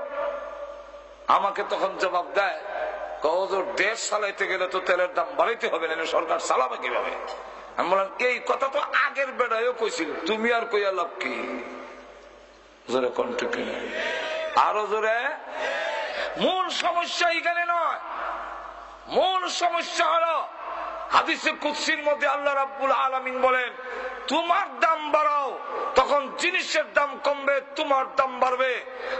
আমাকে তখন জবাব দেয়, দেশ চালাইতে গেলে তো তেলের দাম বাড়াইতে হবে, না সরকার চালাবে কিভাবে? আমি বললাম, এই কথা তো আগের বেড়াইও কইছিল, তুমি আর কইয়া লাভ কি? জোরে কণ্ঠ কিনে আরো জোরে। মূল সমস্যা এখানে নয়, মূল সমস্যা হলো হাদিসে কুদসির মধ্যে আল্লাহ রাব্বুল আলামিন বলেন, তোমার দাম বাড়াও, তখন জিনিসের দাম কমবে, তোমার দাম বাড়বে।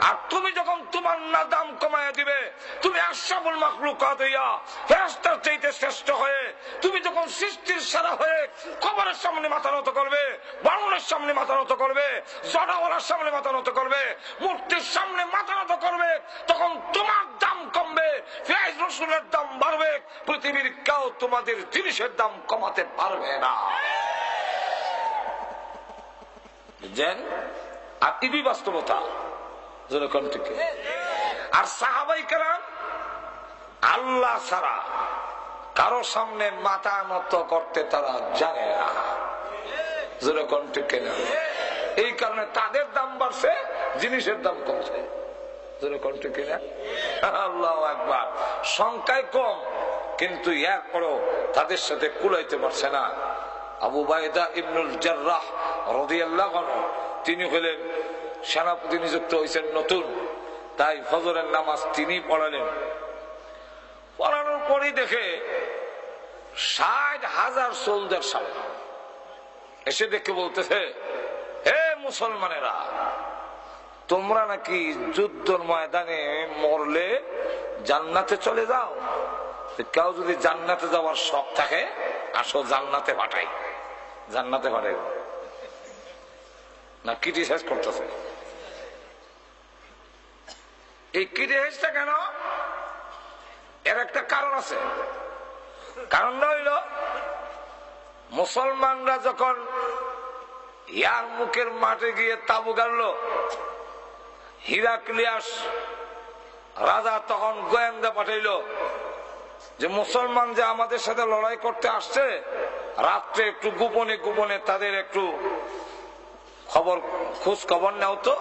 আর তুমি যখন তোমার না দাম কমায় দিবে, তুমি আশরাফুল মাখলুকাত হইয়া ফেরেশতার চাইতে শ্রেষ্ঠ হয়ে, তুমি যখন সৃষ্টির সেরা হয়ে কবরের সামনে মাথা নত করবে, বানরের সামনে মাথা নত করবে, জড়াওয়ালার সামনে মাথা নত করবে, মূর্তির সামনে মাথা নত করবে, তখন তোমার দাম কমবে, ফেরেশতা রাসূলের দাম বাড়বে। পৃথিবীর কেউ তোমাদের জিনিসের দাম কমাতে পারবে না। আর ইবি বাস্তবতা। আর সাহাবাই কেরাম আল্লাহ ছাড়া কারো সামনে মাথা নত করতে তারা জানে না। যেরকম ঠিক কিনা? এই কারণে তাদের দাম বাড়ছে, জিনিসের দাম কমছে। যেরকম ঠিক কিনা? আল্লাহু আকবার। সংখ্যায় কম, কিন্তু এরপরও তাদের সাথে কুলাইতে পারছে না। আবু উবাইদা ইবনুল জাররাহ রাদিয়াল্লাহু আনহু, তিনি হলেন সেনাপতি নিযুক্ত হয়েছেন নতুন, তাই ফজরের নামাজ তিনি পড়ালেন। পড়ানোর পরই দেখে 60,000 সোলজার সামনে এসে দেখে বলতেছে, হে মুসলমানেরা, তোমরা নাকি যুদ্ধের ময়দানে মরলে জান্নাতে চলে যাও। কেউ যদি জান্নাতে যাওয়ার শখ থাকে, আসো জান্নাতে পাঠাই। জান্নাতে পাঠাই না ক্রিটিসাইজ করতেছে। এই ক্রিটিসাইজটা কেন? এর একটা কারণ আছে। কারণটা হইল, মুসলমানরা যখন ইয়ারমুকের মাঠে গিয়ে তাবু গাড়ল, হিরাক্লিয়াস রাজা তখন গোয়েন্দা পাঠাইল যে মুসলমান যে আমাদের সাথে লড়াই করতে আসছে, রাত্রে একটু গোপনে গোপনে তাদের একটু খোঁজ খবর নেও তো।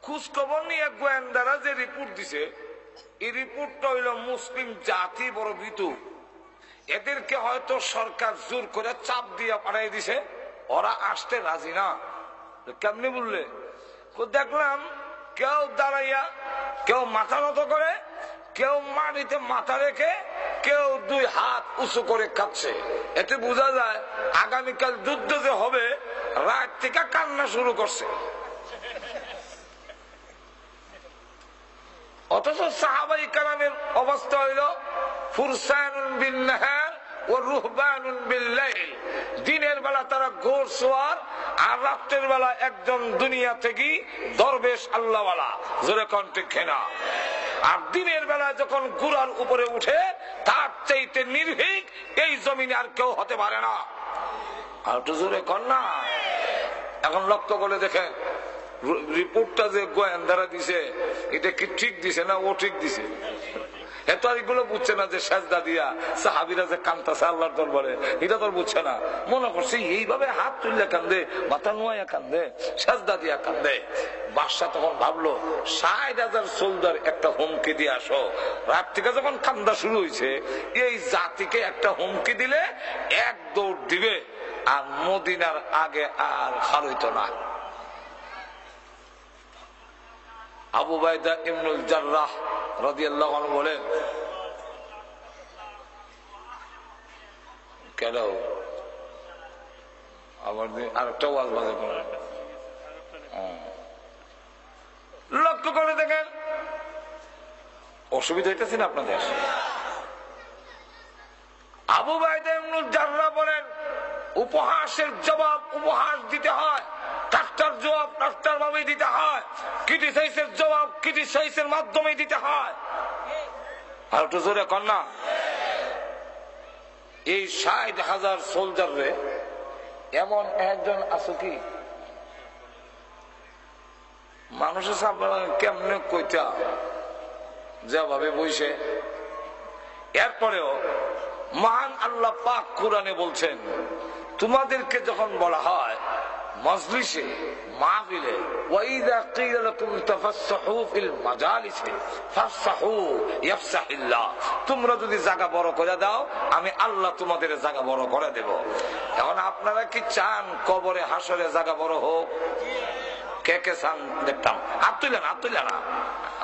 খোঁজ খবর নিয়ে গোয়েন্দারা যে রিপোর্ট দিছে, এই রিপোর্টটা হইল মুসলিম জাতি বড় ভীতু, এদেরকে হয়তো সরকার জোর করে চাপ দিয়ে পাঠাই দিছে, ওরা আসতে রাজি না। কেমনি বললে? দেখলাম কেউ দাঁড়াইয়া, কেউ মাথা নত করে, কেউ মাটিতে মাথা রেখে, কেউ 2 হাত উঁচু করে কাঁদছে। এতে বোঝা যায় আগামীকাল যুদ্ধ যে হবে, রাত থেকে কান্না শুরু করছে। অথচ সাহাবায়ে কেরামের অবস্থা হইল ফুরসানুন বিন নাহার ও রুহবানুন বিল লাইল। দিনের বেলা তারা ঘোড় সওয়ার, আর রাতের বেলা একজন দুনিয়া থেকে দরবেশ আল্লাহওয়ালা। জোরে কোন ঠিক না? আর দিনের বেলা যখন ঘোড়ার উপরে উঠে, তার চাইতে নির্ভীক এই জমিনে আর কেউ হতে পারে না। আর তো জোরে কোন না। এখন লক্ষ্য করে দেখেন, রিপোর্টটা যে গোয়েন্দারা দিছে, এটা কি ঠিক দিছে না ও ঠিক দিছে? এত আর এগুলো বুঝছে না যে সাজদা দিয়া সাহাবীরা যে কান্দাছে আল্লাহর দরবারে, এটা তো বুঝছে না। মনে করছে এইভাবে হাত তুললে কান্দে, মাথা নোয়া কান্দে, সাজদা দিয়া কান্দে। বাদশা তখন ভাবলো 60,000 সোলজার একটা হুমকি দিয়ে আসো। রাত থেকে যখন কান্দা শুরু হয়েছে, এই জাতিকে একটা হুমকি দিলে এক দৌড় দিবে, আর মদিনার আগে আর খার হইতো না। আবু উবাইদা ইবনুল জাররাহ রাদিয়াল্লাহু আনহু বলেন, কেন আবার আরেকটা ওয়াজ বাজে করেন? লক্ষ্য করে দেখেন, অসুবিধা হইতেছে না আপনাদের? আবু উবাইদা ইবনুল জাররাহ বলেন, উপহাসের জবাব উপহাস দিতে হয়, ডাক্তার জবাব ডাক্তার ভাবে দিতে হয়, ক্রিটিসাইজের জবাব ক্রিটিসাইজের মাধ্যমে দিতে হয়। আর একটু জোরে কর না। এই 60,000 সোলজার রে এমন একজন আছে কি মানুষের সামনে কেমনে কইতা যেভাবে বইছে? এরপরেও মহান আল্লাহ পাক কোরআনে বলছেন, তোমাদেরকে যখন বলা হয় মজলিসে মাহফিলে, ওয়াইদা কিলা লাকুম তাফাসসাহু ফিল মাজালিসি ফাফসাহু ইয়াফসাহিল্লাহ, তোমরা যদি জায়গা বড় করে দাও, আমি আল্লাহ তোমাদের জায়গা বড় করে দেব। এখন আপনারা কি চান কবরে হাসরে জায়গা বড় হোক? কে কে চান দেখতাম? হাত তুলে না, হাত তুলে না,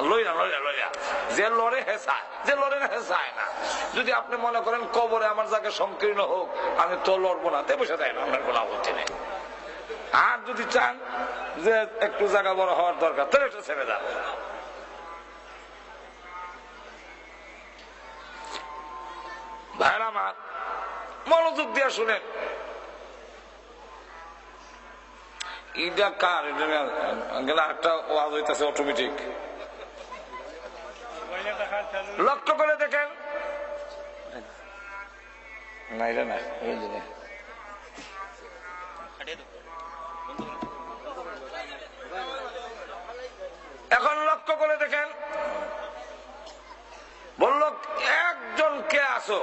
লইলা লইলা লইলা। যে লড়ে হেসায়, যে লড়ে না হেসায় না। যদি আপনি মনে করেন কবরে আমার জায়গা সংকীর্ণ হোক, আমি তো লড়বো না, তে বসে দেয় না, আপনার কোনো আপত্তি নেই। আর যদি চান যে একটু জায়গা বড় হওয়ার দরকার, তাহলে এটা ছেড়ে যান। ভাইরা আমার, মনোযোগ দিয়ে শুনেন। এটা কার? একটা ওয়াজ হইতেছে অটোমেটিক, লক্ষ্য করে দেখেন। না এটা না, এখন লক্ষ্য করে দেখেন। বলল একজন কে আসো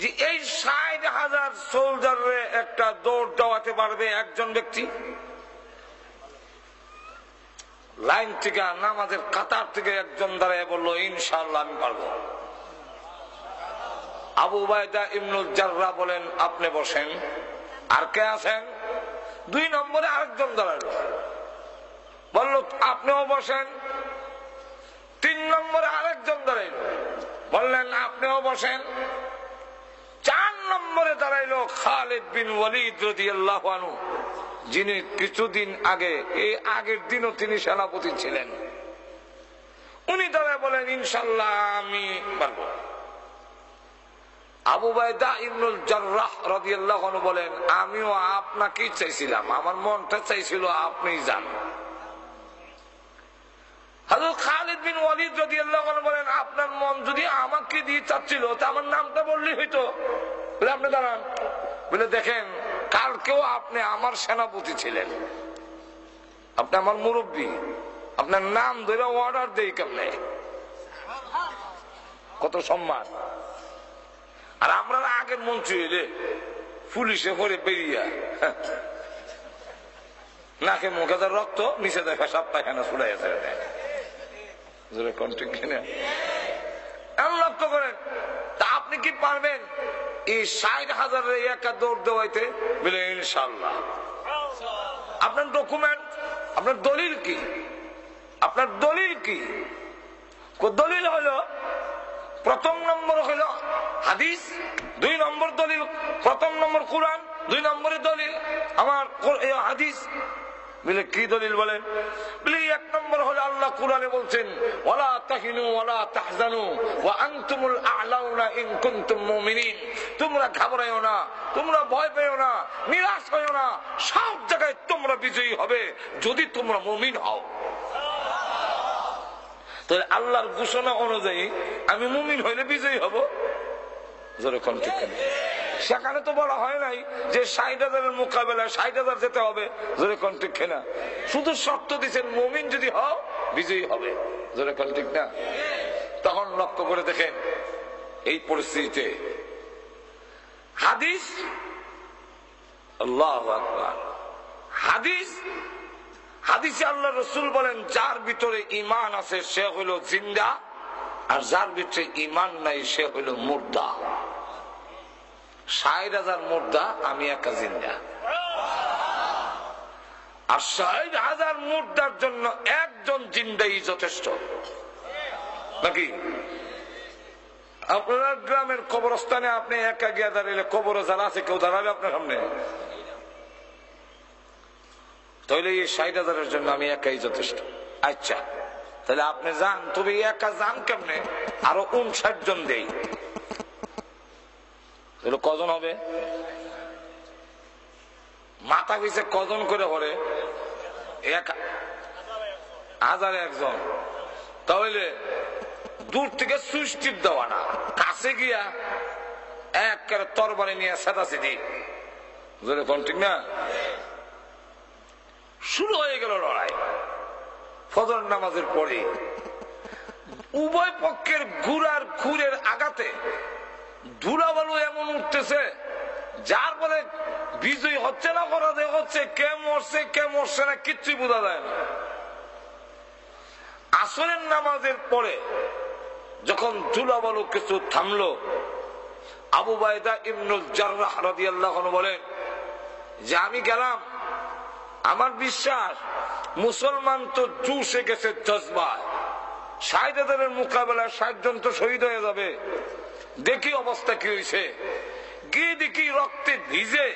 যে এই 60,000 সোলজারে একটা দৌড় দেওয়াতে পারবে একজন ব্যক্তি? লাইন থেকে, নামাজের কাতার থেকে একজন দাঁড়ায় বলল ইনশাআল্লাহ আমি পারবো। আবু উবাইদা ইবনুল জাররাহ বলেন আপনি বসেন। আর কে আছেন? 2 নম্বরে আরেকজন দাঁড়ালো, বলল আপনিও বসেন। 3 নম্বরে আরেকজন দাঁড়াইল, বললেন আপনিও বসেন। 4 নম্বরে দাঁড়াইল খালিদ বিন ওয়ালিদ রাদিয়াল্লাহু আনহু, যিনি কিছুদিন আগে, এই আগের দিনও তিনি সেনাপতি ছিলেন। উনি দাঁড়ায় বলেন ইনশাআল্লাহ আমি পারবো। আবু উবাইদা ইবনুল জাররাহ রাদিয়াল্লাহু আনহু বলেন আমিও আপনাকেই চাইছিলাম, আমার মনটা চাইছিল আপনি যান। হযরত খালিদ বিন ওয়ালিদ রাদিয়াল্লাহু আনহু বলেন আপনার মন যদি আমাকে দিয়ে চাচ্ছিল তা আমার নামটা বললেই হইতো। বলে আপনি দাঁড়ান। বলে দেখেন কালকেও আপনি আমার সেনাপতি ছিলেন, আপনি আমার মুরব্বী, আপনার নাম ধরে অর্ডার দেই কেমনে? কত সম্মান। আর আমরা আগের মন্ত্রী হইলে পুলিশে করে বেরিয়া নাকে মুখে তার রক্ত, নিচে দেখা সব পায়খানা ছুড়াই আছে। লক্ষ্য করেন, তা আপনি কি পারবেন এই 60,000 একা দৌড় দেওয়াইতে? বলে ইনশাআল্লাহ। আপনার ডকুমেন্ট, আপনার দলিল কি? আপনার দলিল কি? দলিল হলো প্রথম নম্বর হলো হাদিস, 2 নম্বর দলিল, প্রথম নম্বর কোরআন, 2 নম্বরে দলিল আমার হাদিস। বলে কি দলিল বলেন? বলে 1 নম্বর হলো আল্লাহ কোরআনে বলছেন ওয়ালা তাহিনু ওয়ালা তাহজানু ওয়া আনতুমুল আ'লাউনা ইন কুনতুম মুমিনিন। তোমরা ঘাবড়াইও না, তোমরা ভয় পেও না, নিরাশ হইও না, সব জায়গায় তোমরা বিজয়ী হবে যদি তোমরা মুমিন হও। তাহলে আল্লাহর ঘোষণা অনুযায়ী আমি মুমিন হইলে বিজয়ী হব। সেখানে তো বলা হয় নাই যে 60,000 মোকাবেলায় 60,000 যেতে হবে। জোরে কোন ঠিক না? শুধু শর্ত দিচ্ছেন মুমিন যদি হও বিজয়ী হবে। জোরে কোন ঠিক না? তখন লক্ষ্য করে দেখেন এই পরিস্থিতিতে হাদিস, আল্লাহু আকবার, হাদিসে আল্লাহ রাসূল বলেন যার ভিতরে ঈমান আছে সে হলো জিন্দা, আর যার ভিতরে ঈমান নাই সে হলো মুর্দা। 60,000 মুর্দা, আমি একা জিন্দা। আর 60,000 মুর্দার জন্য একজন জিন্দাই যথেষ্ট নাকি? আপনার গ্রামের কবরস্থানে আপনি একা গিয়া দাঁড়াইলে কবরে যারা আছে কেউ দাঁড়াবে আপনার সামনে? তাহলে এই 60,000-এর জন্য আমি একাই যথেষ্ট। আচ্ছা তাহলে আপনি যান, তবে একা যান কেমনে? আরো 59 জন দেই, কজন হবে? মাথা পিছে কজন করে হরে? 1001 জন। তাহলে দূর থেকে সুইচ টিপ দেওয়া না, কাছে গিয়া এক তরবারি নিয়ে সেদাসিদি। ঠিক না? শুরু হয়ে গেল লড়াই। ফজর নামাজের পরে উভয় পক্ষের গুড়ার খুরের আঘাতে ধুলাবালু এমন উঠতেছে যার ফলে বিজয়ী হচ্ছে না পরাজয় হচ্ছে, কে মরছে না কিচ্ছুই বোঝা যায় না। আসরের নামাজের পরে যখন ধুলাবালু কিছু থামলো, আবু উবাইদা ইবনুল জাররাহ রাদিয়াল্লাহু আনহু বলেন যে আমি গেলাম, আমার বিশ্বাস মুসলমান তো জুসে গেছে জজবায়, 60,000-এর মোকাবেলায় 60 জন তো শহীদ হয়ে যাবে। দেখি অবস্থা কি হয়েছে, গিয়ে দেখি রক্তে ভিজে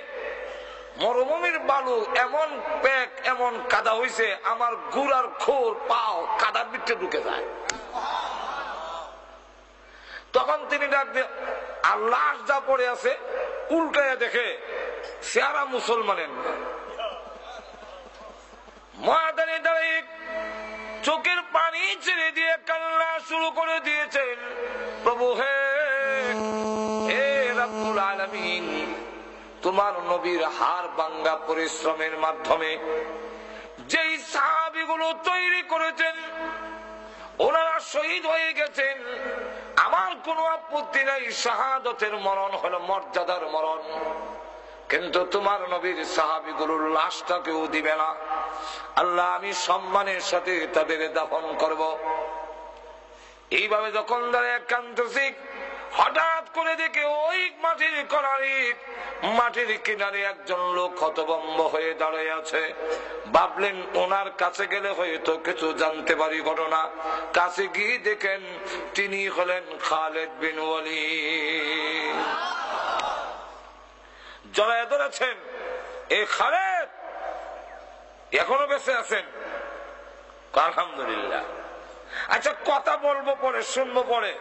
মরুভূমির বালু এমন প্যাক, এমন কাদা হইছে, আমার গুড়ার খোর পাও কাদার ভিতরে ঢুকে যায়। তখন তিনি ডাক দিয়ে আল্লাহ যা পড়ে আছে উল্টায় দেখে চেহারা মুসলমানের না। ময়দানে দাঁড়িয়ে চোখের পানি ছেড়ে দিয়ে কান্না শুরু করে দিয়েছেন, প্রভু হে রব্বুল আলামিন, তোমার নবীর হাড় ভাঙ্গা পরিশ্রমের মাধ্যমে যেই সাহাবীগুলো তৈরি করেছেন ওনারা শহীদ হয়ে গেছেন, আমার কোনো আপত্তি নাই, শাহাদতের মরণ হলো মর্যাদার মরণ, কিন্তু তোমার নবীর সাহাবীগুলোর লাশটা কেউ দিবে না। আল্লাহ, আমি সম্মানের সাথে তাদের দাফন করব। এইভাবে যখন দাঁড়িয়ে কাঁদতেছি, হঠাৎ করে দেখে ওই মাটির কিনারে একজন লোক হতভম্ব হয়ে দাঁড়িয়ে আছে। ভাবলেন ওনার কাছে গেলে হয়তো কিছু জানতে পারি ঘটনা। কাছে গিয়ে দেখেন তিনি হলেন খালেদ বিন ওয়ালিদ। জড়ায় ধরেছেন, এ খালেদ এখনো বেঁচে আছেন? আলহামদুলিল্লাহ। আচ্ছা, কথা বলবো পরে, শুনবো পরে।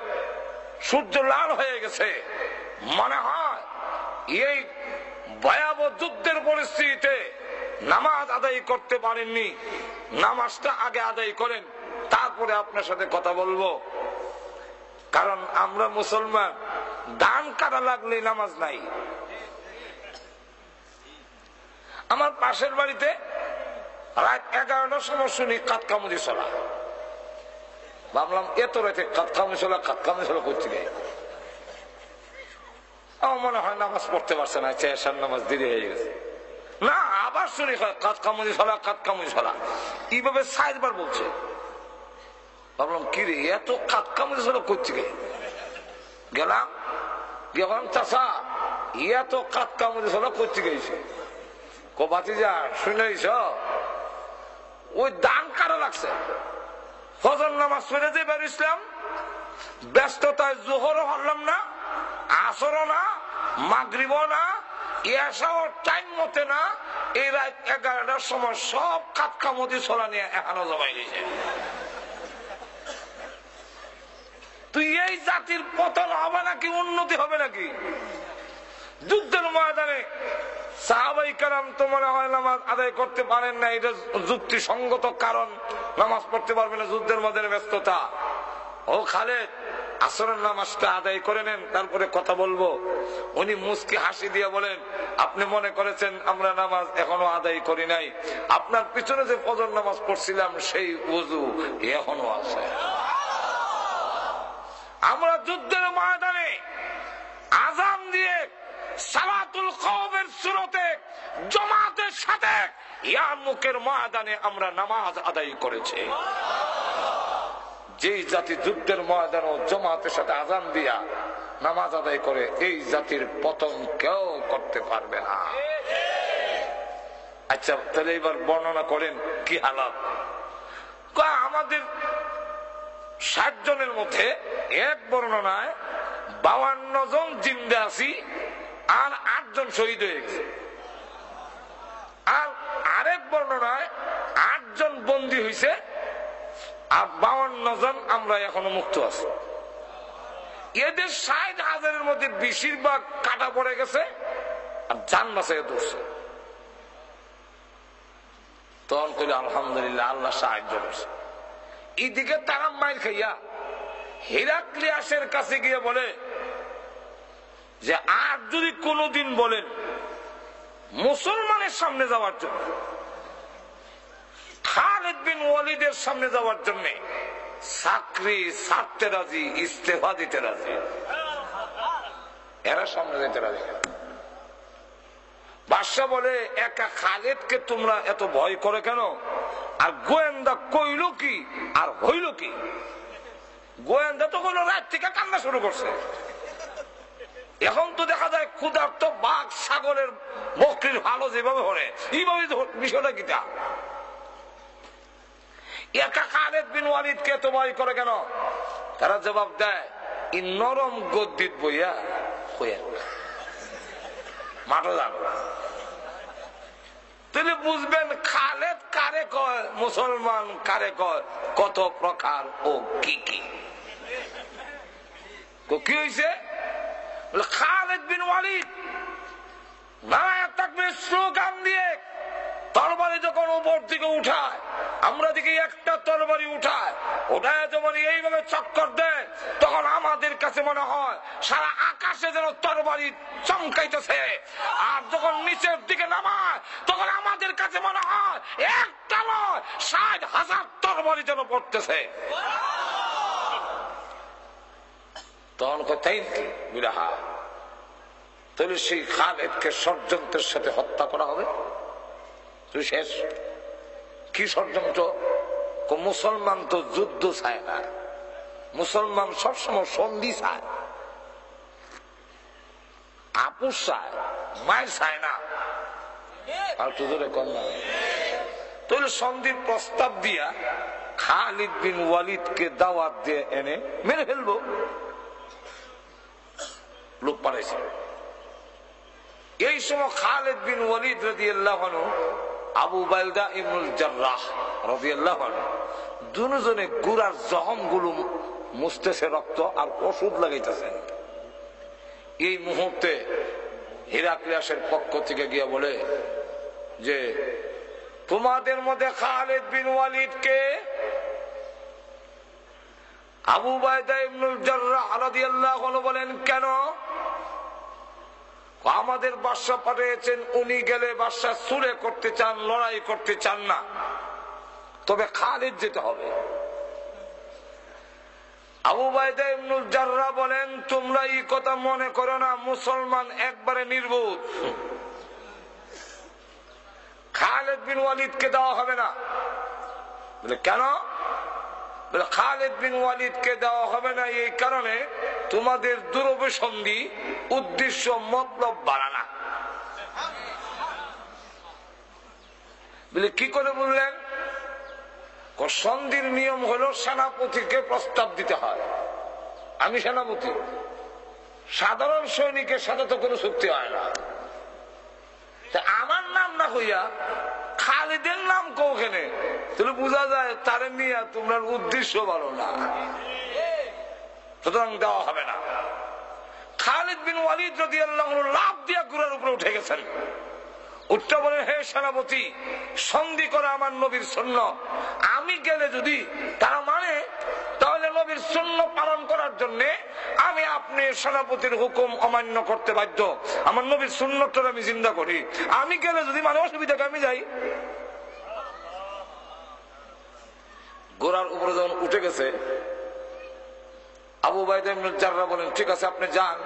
সূর্য লাল হয়ে গেছে, মনে হয় এই ভয়াবহ যুদ্ধের পরিস্থিতিতে নামাজ আদায় করতে পারেননি। নামাজটা আগে আদায় করেন, তারপরে আপনার সাথে কথা বলবো। কারণ আমরা মুসলমান, ধান কাটা লাগলে নামাজ নাই। আমার পাশের বাড়িতে রাত 11টার সময় শুনি কাতকামুদি চলা। ভাবলাম এত রাতে কাতকামুদি চলা করতে গে, আমার মনে হয় নামাজ পড়তে পারছে না, এশার নামাজ দেরি হয়ে গেছে। না, আবার শুনি কাতকামুদি চলা, এইভাবে 4 বার বলছে। ভাবলাম কি রে, এত কাতকামুদি চলা করতে গে। গেলাম চাষা, এত কাতকামুদি চলা করতে গেছে। বাতিজা শুনেছ, ওই দান কারা লাগছে। ফজর নামাজ পড়ে যে বের ইসলাম, ব্যস্ততায় জোহরও হলাম না, আসরও না, মাগরিবও না, এসাও টাইম মতে না। এই রাত 11টার সময় সব কাতকামতি ছড়া নিয়ে এখানে জমাই গেছে। তুই এই জাতির পতন হবে নাকি উন্নতি হবে নাকি? যুদ্ধের ময়দানে সাহাবাই কারাম তো মনে হয় নামাজ আদায় করতে পারেন না, এটা যুক্তিসঙ্গত কারণ। নামাজ পড়তে পারবে না, যুদ্ধের মধ্যে ব্যস্ততা। ও খালেদ, আসরের নামাজটা আদায় করে নেন, তারপরে কথা বলবো। উনি মুস্কি হাসি দিয়ে বলেন, আপনি মনে করেছেন আমরা নামাজ এখনো আদায় করি নাই? আপনার পিছনে যে ফজর নামাজ পড়ছিলাম সেই ওযু এখনো আছে। আমরা যুদ্ধের ময়দানে আযান দিয়ে সালাতুল খাওফের সুরতে জামাতের সাথে ইয়ারমুকের ময়দানে আমরা নামাজ আদায় করেছি। যেই জাতি যুদ্ধের ময়দানে জামাতের সাথে আযান দিয়া নামাজ আদায় করে, এই জাতির পতন কেউ করতে পারবে না। আচ্ছা, তাহলে এবার বর্ণনা করেন কি হালাত। আমাদের 60 জনের মধ্যে এক বর্ণনায় 52 জন জিন্দা আছি, আর 8 জন শহীদ হয়ে গেছে। আর আরেক বর্ণনায় 8 জন বন্দী হয়েছে, আর 52 জন আমরা এখনো মুক্ত আছি। এদের 60,000-এর মধ্যে বেশিরভাগ কাটা পড়ে গেছে আর জান বাঁচাই ধরছে। তখন কইলে আলহামদুলিল্লাহ, আল্লাহ সাহায্য করছে। এদিকে তারা মাইল খাইয়া হিরাক্লিয়াসের কাছে গিয়ে বলে যে আর যদি কোনদিন বলেন মুসলমানের সামনে যাওয়ার জন্য, খালিদ বিন ওয়ালিদের সামনে যাওয়ার জন্য, চাকরি ছাড়তে রাজি, ইস্তেফা দিতে রাজি, এরা সামনে যেতে রাজি। বাদশা বলে, একা খালিদকে তোমরা এত ভয় করে কেন? আর গোয়েন্দা কইল কি আর হইল কি? গোয়েন্দা তো কইল রাত থেকে কান্না শুরু করছে। এখন তো দেখা যায় ক্ষুধার্ত বাঘ ছাগলের বকরির ভালো যেভাবে হরে, এইভাবে বিষয়টা কিটা। একা খালিদ বিন ওয়ালিদকে এত ভয় করে কেন? তারা জবাব দেয়, ই নরম গদ্দিত বইয়া হইয়া মাঠে যান। তাহলে বুঝবেন খালেদ কারে কয়, মুসলমান কারে কয়, কত প্রকার ও কি কি। কি হয়েছে? খালেদ বিন ওয়ালিদ নারায়ণ তাকবীর স্লোগান দিয়ে তরবারি যখন উপর দিকে উঠায়, আমরা দিকে একটা তরবারি উঠায়, ওটায় যখন এইভাবে চক্কর দেয়, তখন আমাদের কাছে মনে হয় সারা আকাশে যেন তরবারি চমকাইতেছে। আর যখন নিচের দিকে নামায়, তখন আমাদের কাছে মনে হয় একটা নয় ৬০,০০০ তরবারি যেন পড়তেছে। তখন কোথায় বিরাহা, তাহলে সেই খালেদকে ষড়যন্ত্রের সাথে হত্যা করা হবে। তুই শেষ। কি ষড়যন্ত্র? মুসলমান তো যুদ্ধ চায় না, মুসলমান সবসময় সন্ধি চায়, আপুস চায়, মায়ের চায় না। আর তোদের কম না। তাহলে সন্ধির প্রস্তাব দিয়া খালিদ বিন ওয়ালিদকে দাওয়াত দিয়ে এনে মেরে ফেলবো। লোক পাঠাইছে। এই সময় খালিদ বিন ওয়ালিদ রাদিয়াল্লাহু আনহু, আবু উবাইদা ইবনুল জাররাহ রাদিয়াল্লাহু আনহু দুজনে গুড়ার জখম গুলো মুছতেছে, রক্ত আর ওষুধ লাগাইতেছেন। এই মুহূর্তে হিরাক্লিয়াসের পক্ষ থেকে গিয়ে বলে যে তোমাদের মধ্যে খালিদ বিন ওয়ালিদকে আবু উবাইদা ইবনুল জাররাহ রাদিয়াল্লাহু আনহু বলেন কেন? আমাদের বাদশা পাঠিয়েছেন, উনি গেলে বাদশা সুরে করতে চান, লড়াই করতে চান না, তবে খালিদ যেতে হবে। আবু উবাইদা ইবনুল জাররাহ বলেন তোমরা এই কথা মনে করো না, মুসলমান একবারে নির্বোধ, খালিদ বিন ওয়ালিদকে দেওয়া হবে না। বলে কেন? বলে খালিদ বিন ওয়ালিদকে দেওয়া হবে না এই কারণে তোমাদের দুরভিসন্ধি উদ্দেশ্য মতলব বাড়ানা। বলে কি করে বললেন? সন্ধির নিয়ম হলো সেনাপতিকে প্রস্তাব দিতে হয়। আমি সেনাপতি, সাধারণ সৈনিকের সাথে তো কোনো চুক্তি হয় না। আমার নাম না কইয়া খালিদের নাম কৌখানে, তাহলে বোঝা যায় তারে নিয়ে তোমার উদ্দেশ্য ভালো না, সুতরাং দেওয়া হবে না। খালিদ বিন ওয়ালিদ রাদিয়াল্লাহু আনহু লাফ দিয়া ঘোড়ার উপরে উঠে গেছেন। উঠতে বলেন হে সেনাপতি, সন্ধি করা আমার নবীর সুন্নাত, আমি গেলে যদি তারা মানে তাহলে নবীর সুন্নাত পালন করার জন্য আমি আপনি সেনাপতির হুকুম অমান্য করতে বাধ্য। আমার নবীর সুন্নাতটা আমি জিন্দা করি, আমি গেলে যদি মানে অসুবিধা আমি যাই। ঘোড়ার উপরে যখন উঠে গেছে, আবু উবাইদা ইবনুল জাররাহ বলেন ঠিক আছে আপনি যান,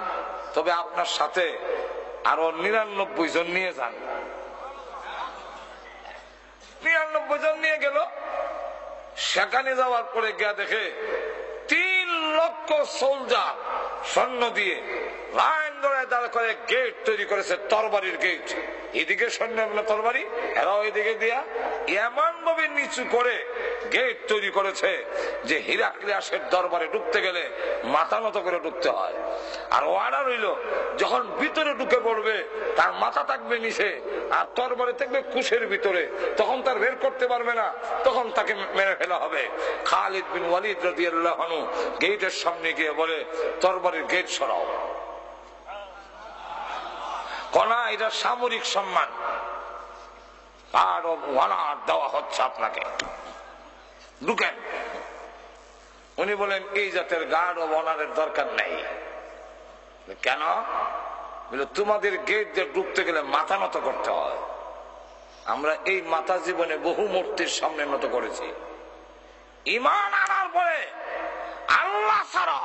তবে আপনার সাথে আরো ৯৯ জন নিয়ে যান। ৯৯ জন নিয়ে গেল। সেখানে যাওয়ার পরে গিয়া দেখে ৩ লক্ষ সোলজার সৈন্য দিয়ে লাইন ধরে দাঁড় করে গেট তৈরি করেছে, তরবারির গেট। এদিকে সৈন্য তরবারি, এরাও এদিকে দিয়া এমন ভাবে নিচু করে গেট তৈরি করেছে যে হিরাক্লিয়াসের দরবারে ঢুকতে গেলে মাথা নত করে ঢুকতে হয়। আর ওয়ার্ডার হইল যখন ভিতরে ঢুকে পড়বে তার মাথা থাকবে নিচে আর তরবারি থাকবে কুশের ভিতরে, তখন তার বের করতে পারবে না, তখন তাকে মেরে ফেলা হবে। খালিদ বিন ওয়ালিদ রাদিয়াল্লাহু আনহু গেটের সামনে গিয়ে বলে তরবারির গেট সরাও। কনা এটা সামরিক সম্মান, গার্ড অব অনার দেওয়া হচ্ছে আপনাকে, ঢুকেন। উনি বলেন এই জাতের গার্ড অব অনারের দরকার নেই। কেন? বলে তোমাদের গেট দিয়ে ঢুকতে গেলে মাথা নত করতে হয়, আমরা এই মাথা জীবনে বহু মূর্তির সামনে নত করেছি। ঈমান আনার পরে আল্লাহ ছাড়া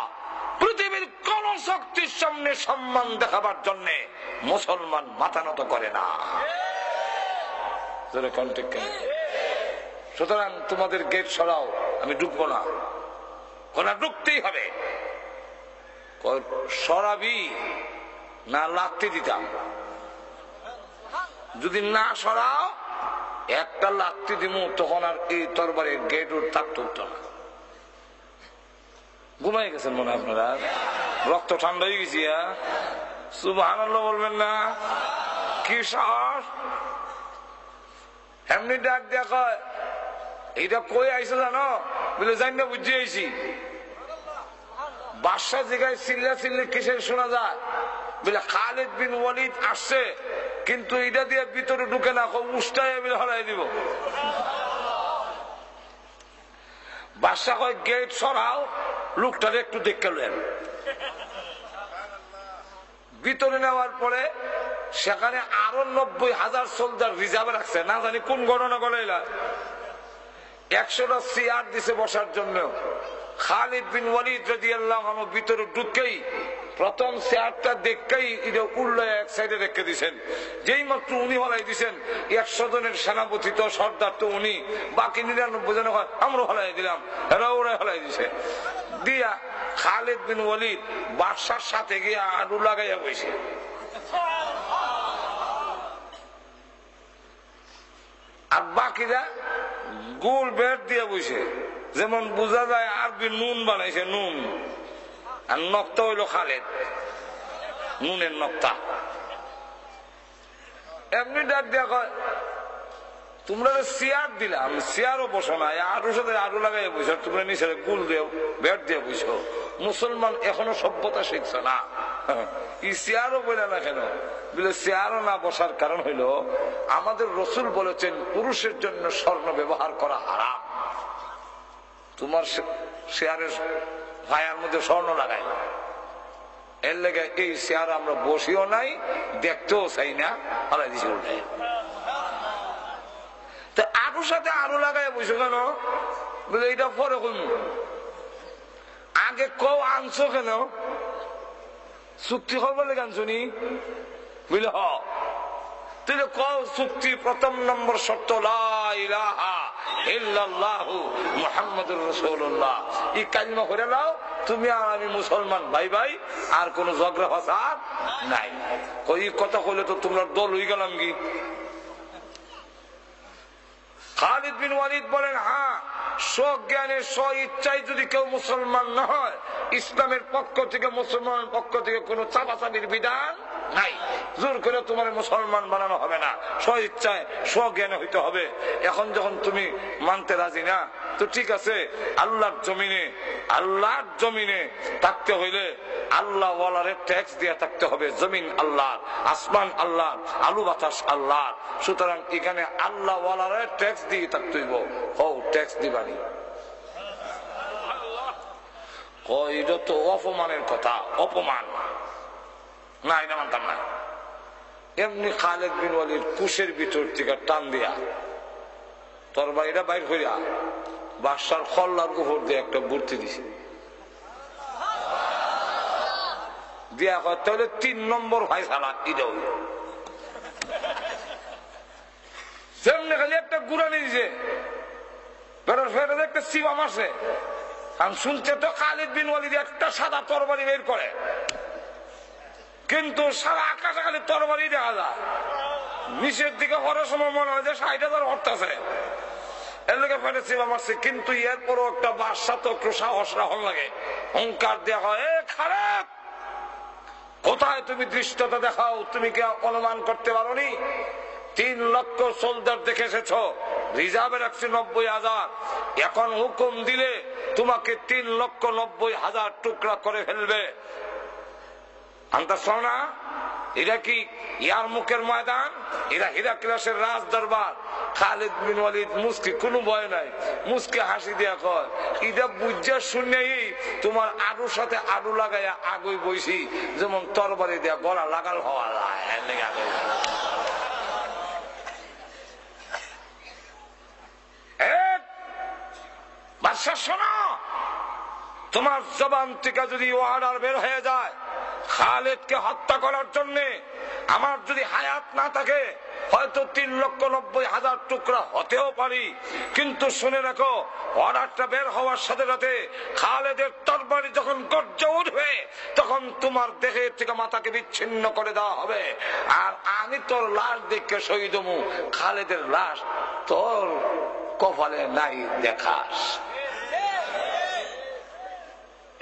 পৃথিবীর কোন শক্তির সামনে সম্মান দেখাবার জন্য মুসলমান মাথা নত করে না। সুতরাং তোমাদের গেট সরাও, আমি ঢুকবো না। কোনা ঢুকতেই হবে। সরাবি না লাথি দিতাম, যদি না সরাও একটা লাথি দিব, তখন আর এই তরবারের গেট থাকতে হতো না। ঘুমাই গেছেন মনে হয় আপনারা, রক্ত ঠান্ডা হয়ে গেছি। সুবহানাল্লাহ বলবেন না? কি সাহস! এমনি ডাক দিয়া কয় এইটা কই আইসো জানো? বলে জানি না, বুঝে আইসি। বাদশা জিগায় চিল্লা চিল্লি কিসের শোনা যায়? বলে খালিদ বিন ওয়ালিদ আসছে, কিন্তু এটা দিয়ে ভিতরে ঢুকে না, উষ্টায় হলাই দিব। বাদশা কয় গেট সরাও, লোকটারে একটু দেখে নেন। ভিতরে নেওয়ার পরে সেখানে আরো 90,000 সোলজার রিজার্ভে রাখছে। না জানি কোন ঘটনা ঘটাইলা, 100টা চেয়ার দিছে বসার জন্য। খালিদ বিন ওয়ালিদ রাদিয়াল্লাহু আনহু ভিতরে ঢুকেই প্রথম চেয়ারটা দেখেই এটা উল্লে এক সাইডে রেখে দিছেন। যেই মাত্র উনি হলাই দিছেন, 100 জনের সেনাপতি তো সর্দার তো উনি, বাকি 99 জন আমরা হলাই দিলাম, এরা ওরা হলাই দিছে। দিয়া খালিদ বিন ওয়ালিদ বাদশার সাথে গিয়ে আডু লাগাইয়া বসে। আর বাকিরা গোল বেট দিয়ে বসে, যেমন বোঝা যায় আরবি নুন বানাইছে, নুন। আর নক্তা হইল খালেদ, নুনের নক্তা। এমনি ডাক দিয়া কয় তোমরা চেয়ার দিলাম, চেয়ারও বসো না, আরো সাথে আরো লাগাই বসো, তোমরা নিচে গুল দিয়ে বেট দিয়ে বসো। মুসলমান এখনো সভ্যতা শিখছো না, ই চেয়ারও বলে না কেন? বলে চেয়ারও না বসার কারণ হইল আমাদের রসুল বলেছেন পুরুষের জন্য স্বর্ণ ব্যবহার করা হারাম। তোমার চেয়ারের ভাইয়ার মধ্যে স্বর্ণ লাগাই, এর লেগে এই চেয়ার আমরা বসিও নাই, দেখতেও চাই না, হালাই দিছি উল্টাই। তো আরো সাথে আরো লাগাই বসো কেন? বলে এটা পরে কইম, আগে কও আনছো কেন? চুক্তি করবার লেগে আনছো নি? বুঝলে হ, তুই কও চুক্তি প্রথম নম্বর শর্ত লা ইলাহা ইল্লাল্লাহু মুহাম্মাদুর রাসূলুল্লাহ। এই কালিমা করে নাও, তুমি আর আমি মুসলমান ভাই ভাই, আর কোন ঝগড়া ফাসাদ নাই। কই কথা কইলে তো তোমরা দল হয়ে গেলাম কি? খালিদ বিন ওয়ালিদ বলেন, হ্যাঁ, স্বজ্ঞানে স্ব ইচ্ছায় যদি কেউ মুসলমান না হয়, ইসলামের পক্ষ থেকে মুসলমানের পক্ষ থেকে কোন চাপাচাপির বিধান নাই। জোর করে তোমার মুসলমান বানানো হবে না, স্ব ইচ্ছায় স্বজ্ঞানে হইতে হবে। এখন যখন তুমি মানতে রাজি না, তো ঠিক আছে, আল্লাহর জমিনে থাকতে হইলে আল্লাহ ওয়ালারে ট্যাক্স দিয়ে থাকতে হবে। জমিন আল্লাহর, আসমান আল্লাহর, আলু বাতাস আল্লাহর। সুতরাং এখানে আল্লাহ ওয়ালারে ট্যাক্স দিয়ে থাকতে হইব। হও ট্যাক্স দিবানি। এটা তো অপমানের কথা, অপমান না, এটা মানতাম না। এমনি খালিদ বিন ওয়ালিদ কুশের ভিতর থেকে টান দিয়া তরবারিটা বাইর করিয়া বাদশার খল্লার উপর দিয়ে একটা বুর্তি দিছে, দিয়া কয় তাহলে 3 নম্বর ফায়সালা ইটা হইল। সেমনি খালি একটা গুড়ানি দিছে, একটা সিবা মারছে। আমি শুনতে তো খালিদ বিন ওয়ালিদ একটা সাদা তরবারি বের করে, কিন্তু সারা আকাশে খালি তরবারি দেখা যায়। নিচের দিকে হওয়ার সময় মনে হয় যে 60,000 হরতাছে, এর লোকে ফেলে সিবা মারছে। কিন্তু এরপরও একটা বাদশা তো একটু সাহস রাখন লাগে, অহংকার দেওয়া হয়, এ খারাপ, কোথায় তুমি দৃষ্টতা দেখাও? তুমি কি অনুমান করতে পারোনি 3 লক্ষ সোলজার দেখে এসেছ, রিজার্ভে রাখছি 90,000, এখন হুকুম দিলে তোমাকে 3,90,000 টুকরা করে ফেলবে। আন্দাজ না, এরা কি ইয়ার মুখের ময়দান, এরা হিরাক্লিয়াসের রাজ দরবার। খালিদ বিন ওয়ালিদ মুস্কি, কোনো ভয় নাই, মুস্কি হাসি দিয়া কয়, এটা বুঝা শুনেই তোমার আলুর সাথে আলু লাগাইয়া আগুই বইছি, যেমন তরবারি দিয়া গলা লাগাল হওয়া যায়। বাদশা শোনো, তোমার জবান থেকে যদি অর্ডার বের হয়ে যায় খালিদকে হত্যা করার জন্য, আমার যদি হায়াত না থাকে হয়তো 3,90,000 টুকরা হতেও পারি, কিন্তু শুনে রাখো অর্ডারটা বের হওয়ার সাথে সাথে খালেদের তরবারি যখন গর্জে উঠবে তখন তোমার দেহের থেকে মাথাকে বিচ্ছিন্ন করে দেওয়া হবে। আর আমি তোর লাশ দেখে শহীদ হবো, খালেদের লাশ তোর কপালে নাই দেখাস।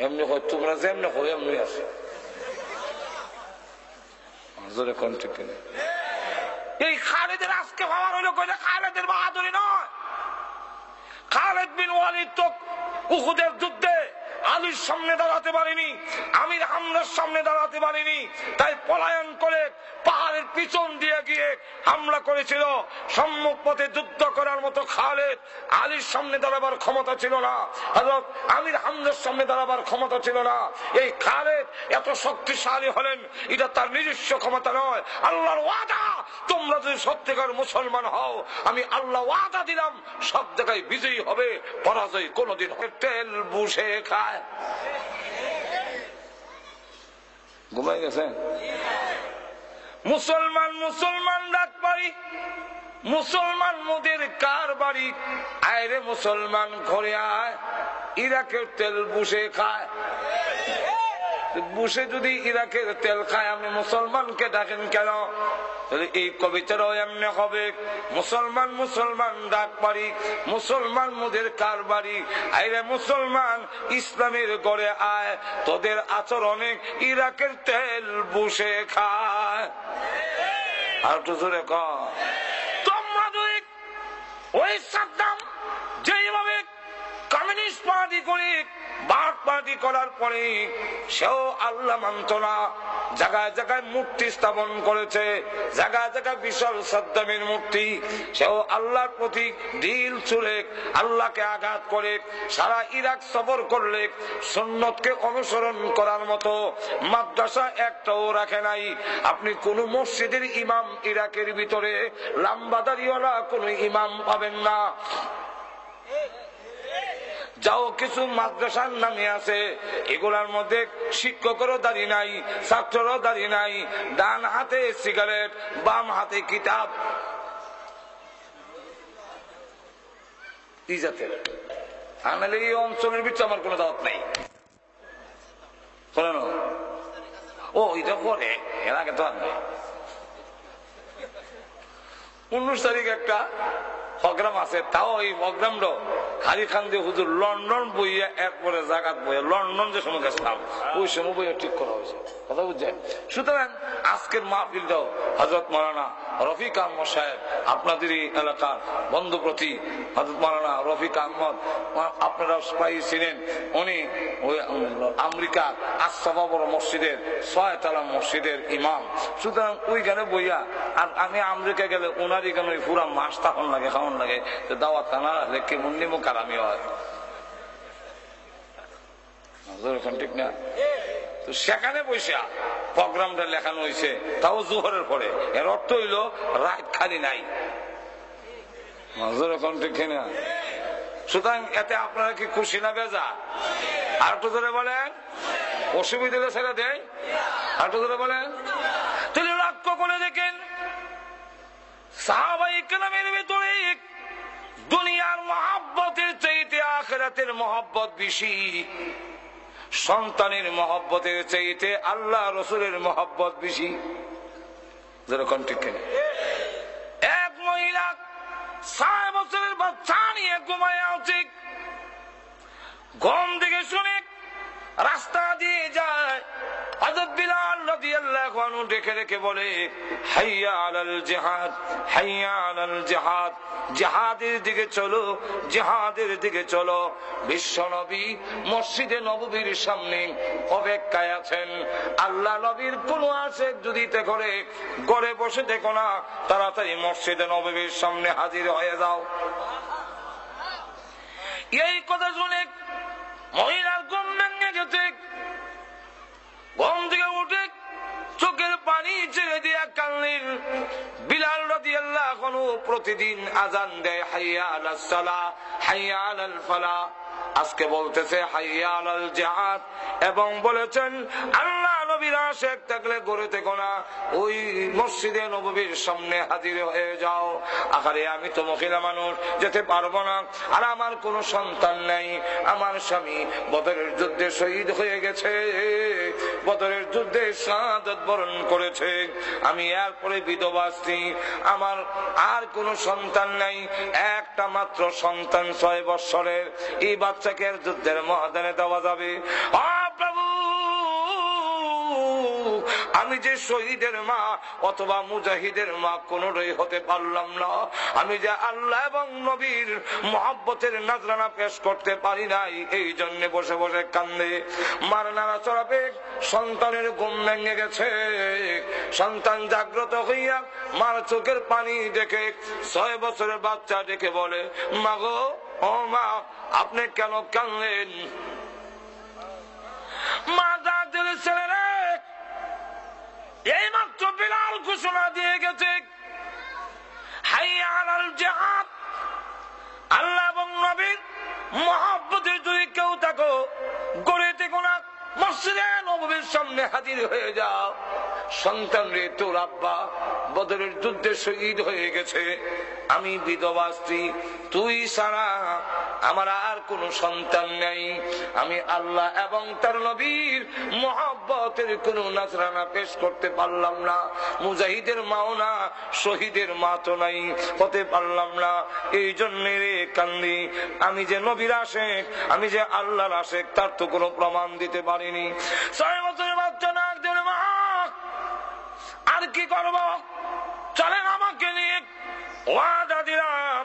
এমনি হয় তোমরা যেমনি হয় এমনি আছে। এই খালেদের আজকে ভাবার হইলো কইলে খালেদের বাহাদুরি নয়। খালেদ বিন ওয়ালিদ তো উহুদের যুদ্ধে আলীর সামনে দাঁড়াতে পারেনি, আমির হামলার সামনে দাঁড়াতে পারেনি, তাই পলায়ন করে পাহাড়ের পিছন দিয়ে গিয়ে হামলা করেছিল। সম্মুখ পথে যুদ্ধ করার মতো খালেদ আলীর সামনে দাঁড়াবার ক্ষমতা ছিল না, হযরত আমির হামলার সামনে দাঁড়াবার ক্ষমতা ছিল না। এই খালেদ এত শক্তিশালী হলেন, এটা তার নিজস্ব ক্ষমতা নয়, আল্লাহর ওয়াদা। তোমরা যদি সত্যিকার মুসলমান হও, আমি আল্লাহ ওয়াদা দিলাম সব জায়গায় বিজয়ী হবে, পরাজয় কোনদিন হবে। তেল বুঝে খায়। ঘুমাই গেছে মুসলমান, মুসলমান ডাক পারি, মুসলমান মোদের কার বাড়ি, আয় রে মুসলমান ঘরে আয়, ইরাকের তেল বুঝে খায়। বুঝে যদি ইরাকের তেল খায়, আপনি মুসলমানকে ডাকেন কেন? এই কবিতারও এমনি হবে, মুসলমান মুসলমান ডাক পারি, মুসলমান মোদের কার বাড়ি, আইরে মুসলমান ইসলামের গড়ে আয়, তোদের আচরণে ইরাকের তেল বুঝে খায়। আর তো জোরে কর। তোমরা দুই ওই সাদ্দাম যেভাবে কমিউনিস্ট পার্টি করে বাক পার্টি করার পরে সেও আল্লাহ মানত না, জায়গায় জায়গায় মূর্তি স্থাপন করেছে, জায়গায় জায়গায় বিশাল সাদ্দামের মূর্তি, সেও আল্লাহর প্রতি দিল ছুড়ে আল্লাহকে আঘাত করে সারা ইরাক সফর করলে সুন্নতকে অনুসরণ করার মতো মাদ্রাসা একটাও রাখে নাই। আপনি কোন মসজিদের ইমাম ইরাকের ভিতরে লাম্বাদারিওয়ালা কোন ইমাম পাবেন না। যাও কিছু মাদ্রাসার নামে আছে, এগুলার মধ্যে শিক্ষকেরও দাঁড়ি নাই, ছাত্রেরও দাঁড়ি নাই, ডান হাতে সিগারেট, বাম হাতে কিতাব। কি জাতের? আনালে এই অঞ্চলের ভিতরে আমার কোনো দাওয়াত নাই। শোনো, ও এটা করে এর আগে তো আর নেই। 19 তারিখ একটা প্রোগ্রাম আছে, তাও এই প্রোগ্রামটা খালি খান দিয়ে হুজুর লন্ডন বইয়া এরপরে জাগাত বইয়া লন্ডন যে সময় গেছিলাম ওই সময় বইয়া ঠিক করা হয়েছে, কথা বুঝছেন? সুতরাং আজকের মাহফিলটাও হযরত মাওলানা রফিক আহমদ সাহেব, আপনাদেরই এলাকার বন্ধুপ্রতি হযরত মাওলানা রফিক আহমদ, আপনারা প্রায় ছিলেন, উনি ওই আমেরিকার আশরাফা বড় মসজিদের 6 তলা মসজিদের ইমাম। সুতরাং ওইখানে বইয়া, আর আমি আমেরিকা গেলে ওনার এখানে পুরা মাস তখন লাগে, খাওয়ান লাগে, দাওয়াত খানা রাখলে কেমন নিমো কারামি হয়, ঠিক না? তো সেখানে বসে প্রোগ্রামটা লেখানো হয়েছে, তাও জোহরের পরে। এর অর্থ হইল রাত খালি নাই, এখন ঠিক না? সুতরাং এতে আপনারা কি খুশি না বেজা? আর একটু ধরে বলেন, অসুবিধা ছেড়ে দেয়। আর একটু ধরে বলেন। তিনি লক্ষ্য করে দেখেন সাহাবায়ে কেরামের ভিতরে দুনিয়ার মহব্বতের চাইতে আখিরাতের মহব্বত বেশি, সন্তানের মহব্বতের চাইতে আল্লাহ রসুলের মহব্বত বেশি। যেরকম ঠিক এক মহিলা 6 বছরের বাচ্চা নিয়ে ঘুমায় আছে, ঘুম থেকে শুনে রাস্তা দিয়ে যায়, হযরত বিলাল রাদিয়াল্লাহু আনহু ডেকে ডেকে বলে, হাইয়া আলাল জিহাদ, হাইয়া আলাল জিহাদ, জিহাদের দিকে চলো, জিহাদের দিকে চলো। বিশ্বনবী মসজিদে নববীর সামনে অপেক্ষায় আছেন। আল্লাহ নবীর কোন আশেক যদি তে করে ঘরে বসে দেখো না, তাড়াতাড়ি মসজিদে নববীর সামনে হাজির হয়ে যাও। এই কথা শুনে মহিলার ঘুম ভেঙে গেছে, ঘুম থেকে উঠে চোখের পানি ছেড়ে দিয়া কাঁদলেন। বিলাল রাদিয়াল্লাহু আনহু প্রতিদিন আযান দেয়, হাইয়া আলাস সালাহ, হাইয়া আলাল ফালাহ। আজকে বলতেছে হাইয়া আলাল জিহাদ, এবং বলেছেন আল্লাহ নবীর আশিক থাকলে ঘরে থেকো না, ওই মসজিদে নববীর সামনে হাজির হয়ে যাও। আরে আমি তো মহিলা মানুষ, যেতে পারবো না, আর আমার কোনো সন্তান নাই, আমার স্বামী বদরের যুদ্ধে শহীদ হয়ে গেছে, বদরের যুদ্ধে শাহাদাত বরণ করেছে, আমি এরপরে বিধবা স্ত্রী, আমার আর কোনো সন্তান নাই, একটা মাত্র সন্তান 6 বছরের, এই বাচ্চাকে যুদ্ধের ময়দানে দেওয়া যাবে? প্রভু আমি যে শহীদের মা অথবা মুজাহিদের মা কোনটাই হতে পারলাম না। আমি যে আল্লাহ এবং নবীর মহব্বতের নাজরানা পেশ করতে পারি নাই, এই জন্য বসে বসে কান্দে। মার নাড়া চড়াবে, সন্তানের ঘুম ভেঙে গেছে। সন্তান জাগ্রত হইয়া মার চোখের পানি দেখে 6 বছরের বাচ্চা দেখে বলে, মা গো, ও মা, আপনি কেন কাঁদলেন? মা ডাক দিলে, ছেলে রে, এই মাত্র বিলাল ঘোষণা দিয়ে গেছে, হাইয়া আলাল জিহাদ। আল্লাহ এবং নবীর মহব্বতের যদি কেউ থাকো, গড়ে থেকো না, মসজিদে নববীর সামনে হাজির হয়ে যাও। সন্তান রে, তোর আব্বা বদরের যুদ্ধে শহীদ হয়ে গেছে, আমি বিধবা স্ত্রী, তুই ছাড়া আমার আর কোন সন্তান নেই। আমি আল্লাহ এবং তার নবীর মহব্বতের কোন নাজরানা পেশ করতে পারলাম না। মুজাহিদের মাও না, শহীদের মা তো নাই, হতে পারলাম না। এই জন্য রে কান্দি। আমি যে নবীর আশেক, আমি যে আল্লাহর আশেক, তার তো কোনো প্রমাণ দিতে পারিনি। 6 বছরের বাচ্চা ডাক দিলে, মা আর কি করব, চলেন আমাকে নিয়ে। ওয়াদা দিলাম,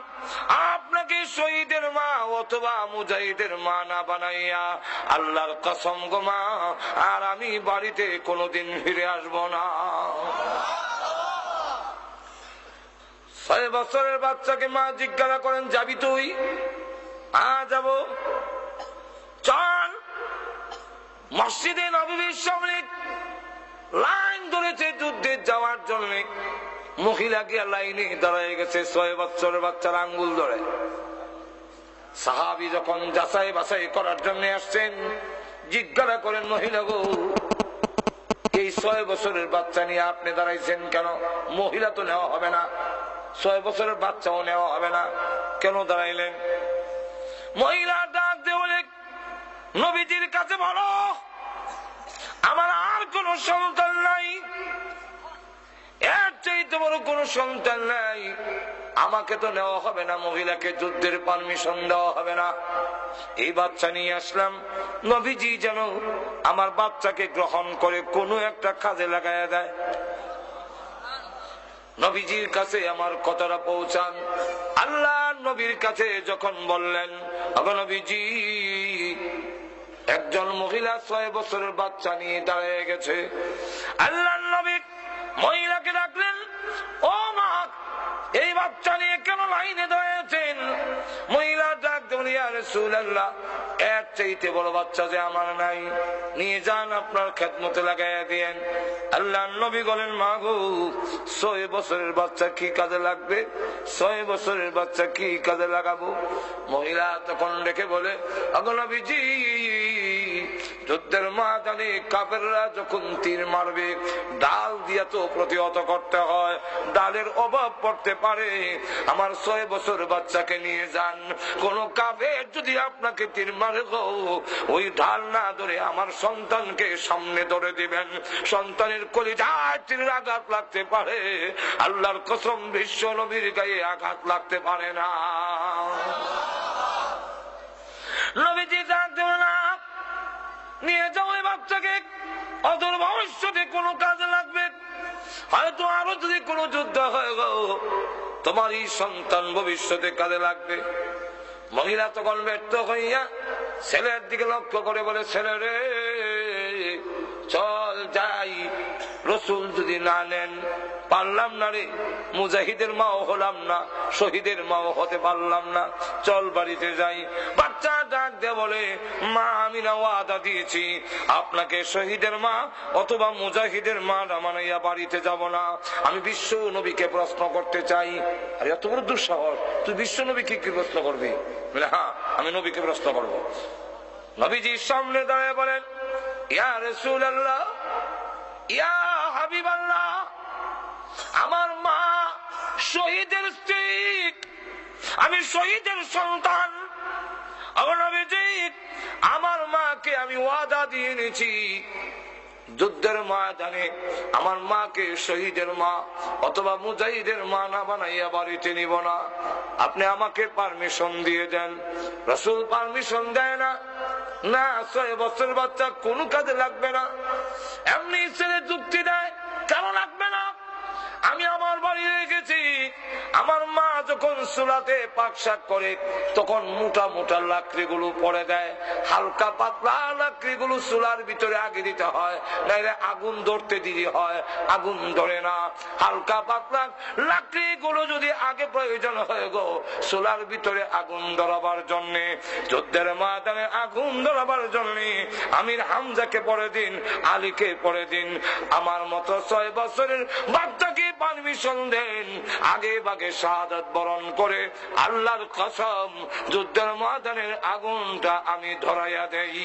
আপনাকে শহীদের মা অথবা মুজাহিদের মা না বানাইয়া আল্লাহর কসম গো মা, আর আমি বাড়িতে কোনোদিন ফিরে আসব না। 6 বছরের বাচ্চাকে মা জিজ্ঞাসা করেন, যাবি তুই? যাব। চল। মসজিদে নববীর সামনে লাইন ধরেছে যুদ্ধে যাওয়ার জন্য। মহিলা গিয়া লাইনে দাঁড়ায় গেছে 6 বছরের বাচ্চার আঙ্গুল ধরে। সাহাবী যখন যাচাই বাছাই করার জন্য আসছেন, জিজ্ঞাসা করেন, মহিলা গো, এই 6 বছরের বাচ্চা নিয়ে আপনি দাঁড়াইছেন কেন? মহিলা তো নেওয়া হবে না, 6 বছরের বাচ্চাও নেওয়া হবে না, কেন দাঁড়াইলেন? মহিলা ডাক দিয়ে বলে, নবীজির কাছে বলো আমার আর কোন সন্তান নাই, এর চাইতে বড় কোন সন্তান নাই, আমাকে তো নেওয়া হবে না, মহিলাকে যুদ্ধের পারমিশন দেওয়া হবে না। এই বাচ্চা নিয়ে আসলাম, নবীজি যেন আমার বাচ্চাকে গ্রহণ করে কোনো একটা কাজে লাগাইয়া দেয়। নবীজির কাছে আমার কথাটা পৌঁছান। আল্লাহ নবীর কাছে যখন বললেন, ওগো নবীজি, একজন মহিলা 6 বছরের বাচ্চা নিয়ে দাঁড়িয়ে গেছে। আল্লাহ নবী মহিলাকে ডাকলেন, ও মা, এই বাচ্চা নিয়ে কেন লাইনে দাঁড়িয়েছেন? মহিলা ডাক দেন, ইয়া রাসূলুল্লাহ, এর চাইতে বড় বাচ্চা যে আমার নাই, নিয়ে যান, আপনার খেদমতে লাগাইয়া দিয়েন। আল্লাহ নবী বলেন, মা গো, 6 বছরের বাচ্চা কি কাজে লাগবে? 6 বছরের বাচ্চা কি কাজে লাগাবো? মহিলা তখন ডেকে বলে, ওগো নবীজি, যুদ্ধের ময়দানে কাফেররা যখন তীর মারবে, ডাল দিয়া তো প্রতিহত করতে হয়, ডালের অভাব পড়তে পারে। আমার 6 বছর বাচ্চাকে নিয়ে যান, কোন কাফের যদি আপনাকে তীর মারে গো, ওই ঢাল না ধরে আমার সন্তানকে সামনে ধরে দিবেন। সন্তানের কলিজায় তীরের আঘাত লাগতে পারে, আল্লাহর কসম বিশ্ব নবীর গায়ে আঘাত লাগতে পারে না। নবীজি জানতে না, নিয়ে যাও এই বাচ্চাকে, অদূর ভবিষ্যতে কোনো কাজে লাগবে, হয়তো আরো যদি কোনো যুদ্ধ হয় গো, তোমার এই সন্তান ভবিষ্যতে কাজে লাগবে। মহিলা তখন ব্যর্থ হইয়া ছেলের দিকে লক্ষ্য করে বলে, ছেলে রে, চল যাই, রসুল যদি না নেন পারলাম না রে, মুজাহিদের মাও হলাম না, শহীদের মাও হতে পারলাম না, চল বাড়িতে যাই। বাচ্চা ডাক দিয়ে বলে, মা, আমি না ওয়াদা দিয়েছি আপনাকে শহীদের মা অথবা মুজাহিদের মা মানাইয়া বাড়িতে যাব না, আমি বিশ্ব নবীকে প্রশ্ন করতে চাই। আরে এত বড় দুঃসাহস, তুই বিশ্ব নবীকে কি প্রশ্ন করবি? বলে, হ্যাঁ, আমি নবীকে প্রশ্ন করব। নবীজির সামনে দাঁড়িয়ে বলেন, ইয়া রাসূলুল্লাহ, ইয়া হাবিবাল্লাহ, আমার মা শহীদের স্ত্রী, আমি শহীদের সন্তান। আমার মাকে আমি ওয়াদা দিয়ে নিয়েছি, যুদ্ধের ময়দানে আমার মাকে শহীদের মা অথবা মুজাহিদের মা না বানাইয়া বাড়িতে নিব না, আপনি আমাকে পারমিশন দিয়ে দেন। রাসূল পারমিশন দেয় না, না 6 বছর বাচ্চা কোনো কাজে লাগবে না। এমনি ছেলে যুক্তি দেয়, কেন লাগবে না? আমি আমার বাড়ি রেখেছি, আমার মা যখন চুলাতে পাক শাক করে তখন মোটা মোটা লাকড়িগুলো পড়ে দেয়, হালকা পাতলা লাকড়িগুলো চুলার ভিতরে আগে দিতে হয়, নাইলে আগুন ধরতে দেরি হয়, আগুন ধরে না। হালকা পাতলা লাকড়িগুলো যদি আগে প্রয়োজন হয়ে গো চুলার ভিতরে আগুন ধরাবার জন্যে, যুদ্ধের ময়দানে আগুন ধরাবার জন্যে আমির হামজাকে পরে দিন, আলীকে পরে দিন, আমার মতো 6 বছরের বাচ্চাকে পারমিশন দেন, আগে ভাগে শাহাদাত বরণ করে আল্লাহর কসম যুদ্ধের ময়দানের আগুনটা আমি ধরাইয়া দেই।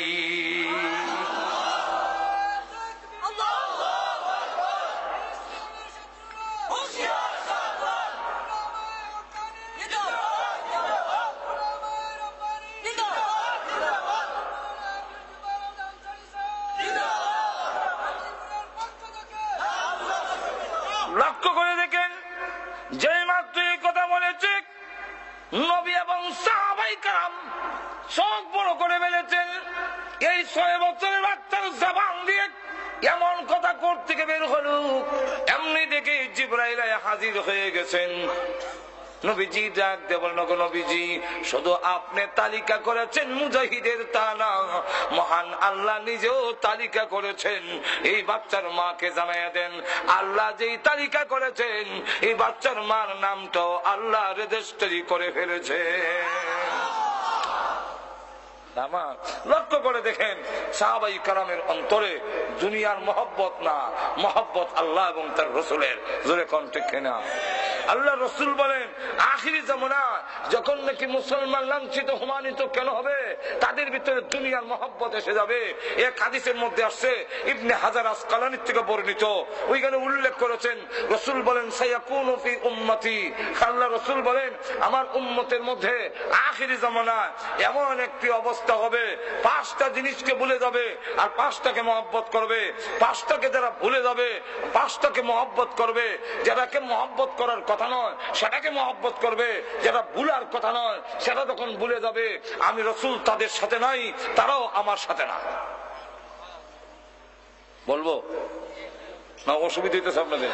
লক্ষ্য করে দেখেন, যে মাত্র এই কথা বলেছে নবী এবং সাহাবায়ে কেরাম চোখ বড় করে ফেলেছেন। এই 6 বছরের বাচ্চার জবান দিয়ে এমন কথা করতে বের হলো, এমনি দেখে জিবরাইল হাজির হয়ে গেছেন। নবীজি ডাক দিয়ে বলেন, নবীজি শুধু আপনি তালিকা করেছেন মুজাহিদের, তা না, মহান আল্লাহ নিজেও তালিকা করেছেন। এই বাচ্চার মাকে জানাইয়া দেন, আল্লাহ যেই তালিকা করেছেন এই বাচ্চার মার নামটাও আল্লাহ রেজিস্ট্রি করে ফেলেছে। লক্ষ্য করে দেখেন, সাহাবায়ে কেরামের অন্তরে দুনিয়ার মহব্বত না, মহব্বত আল্লাহ এবং তার রসুলের। জোরে কোন ঠিক কিনা? আল্লাহ রসুল বলেন আখিরি জামানা যখন নাকি মুসলমান লাঞ্ছিত হুমানিত কেন হবে, তাদের ভিতরে দুনিয়ার মহব্বত এসে যাবে। এক হাদিসের মধ্যে আসছে, ইবনে হাজার আসকালানির থেকে বর্ণিত, ওইখানে উল্লেখ করেছেন, রসুল বলেন সায়াকুনু ফি উম্মতি, আল্লাহ রসুল বলেন আমার উম্মতের মধ্যে আখিরি জামানা এমন একটি অবস্থা হবে, 5টা জিনিসকে ভুলে যাবে আর 5টাকে মহব্বত করবে। 5টাকে যারা ভুলে যাবে 5টাকে মহব্বত করবে। যারাকে মহব্বত করার কথা নয় সেটাকে মহব্বত করবে, যেটা ভুলার কথা নয় সেটা যখন ভুলে যাবে, আমি রসুল তাদের সাথে নাই, তারাও আমার সাথে না। বলবো না? অসুবিধা হইতেছে আপনাদের?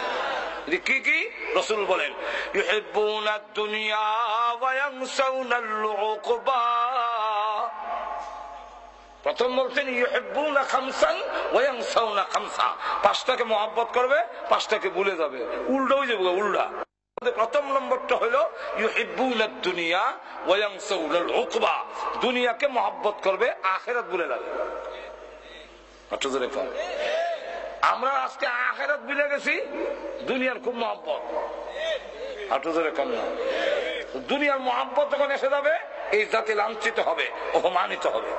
কি কি রসুল বলেন, ইউহিব্বুনাদ দুনিয়া ওয়া ইয়ানসাউনাল উকবা। প্রথম বলছেন ইউহিব্বুনা খামসান ওয়া ইয়ানসাউনা খামসা, 5টাকে মহব্বত করবে 5টাকে ভুলে যাবে। উল্টা হয়ে যাবে, উল্টা। প্রথম নম্বরটা হলো ইউহিব্বুনাদ দুনিয়া ওয়া ইয়ানসাউনাল উকবা, দুনিয়াকে মহব্বত করবে, আখিরাত ভুলে যাবে। আমরা আজকে আখিরাত ভুলে গেছি, দুনিয়ার খুব মহব্বত। দুনিয়ার মহব্বত যখন এসে যাবে এই জাতি লাঞ্ছিত হবে, অপমানিত হবে।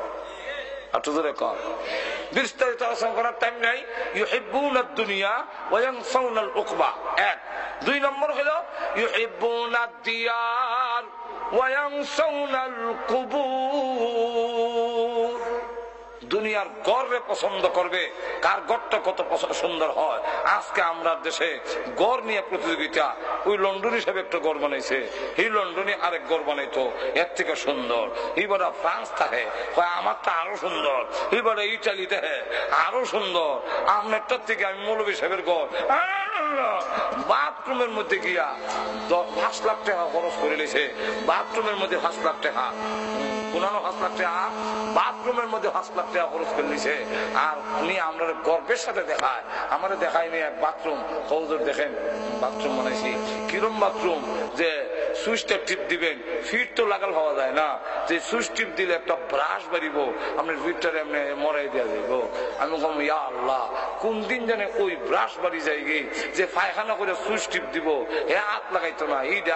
বিস্তারিত আলোচনা করার টাইম নাই। ইউহিব্বুনাদ দুনিয়া ওয়া ইয়ানসাউনাল উকবা, 1। 2 নম্বর হলো ইউহিব্বুনাদ দিয়ার ওয়া ইয়ানসাউনাল কুবুর, দুনিয়ার গড়ে পছন্দ করবে, কার গড়টা কত সুন্দর হয়। আজকে আমরা দেশে গড় নিয়ে প্রতিযোগিতা, ওই লন্ডন হিসেবে একটা গড় বানাইছে, এই লন্ডনে আরেক গড় বানাইতো এর থেকে সুন্দর। এইবার ফ্রান্স থাকে, আমারটা আরো সুন্দর। এইবার ইটালি দেখে আরো সুন্দর, আপনারটার থেকে আমি মৌলভী সাহেবের গড়। বাথরুমের মধ্যে গিয়া 5 লাখ টাকা খরচ করে নিয়েছে, বাথরুমের মধ্যে 5 লাখ টাকা, 5 লাখ টাকা বাথরুমের মধ্যে 5 লাখ টাকা খরচ করে নিছে। আর উনি আমরা গর্বের সাথে দেখায়, আমাদের দেখায়নি এক বাথরুম। হুজুর দেখেন বাথরুম বানাইছি, কিরম বাথরুম, যে সুইচটা টিপ দিবেন, ফিট তো লাগাল হওয়া যায় না, যে সুইচ টিপ দিলে একটা ব্রাশ বাড়িব, আপনার ফিটটা এমনি মরাই দেওয়া যাইব। আমি বললাম ইয়া আল্লাহ, কোন দিন জানে ওই ব্রাশ বাড়ি যাই গে, যে পায়খানা করে সুইচ টিপ দিব, হাত লাগাইতো না, এইটা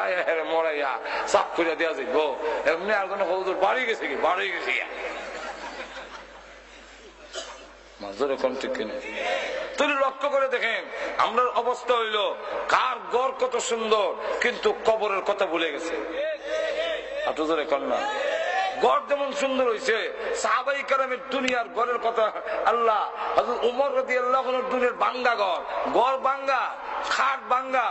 মরাইয়া সাফ করে দেওয়া যাইব। এমনি আর কোনো হুজুর বাড়ি গেছে কি, বাড়ি গেছে মাজরে কোন ঠিক কিনা? তুমি লক্ষ্য করে দেখেন আমরা অবস্থা হইল, কার গড় কত সুন্দর কিন্তু কবরের কথা ভুলে গেছে। আপনাদের কন্যা গড় যেমন সুন্দর হয়েছে, সাহাবায়ে কেরামের দুনিয়ার গড়ের কথা আল্লাহ, হযরত ওমর রাদিয়াল্লাহু আনহু দুনিয়ার ভাঙ্গা গড় ভাঙ্গা, খাট ভাঙ্গা,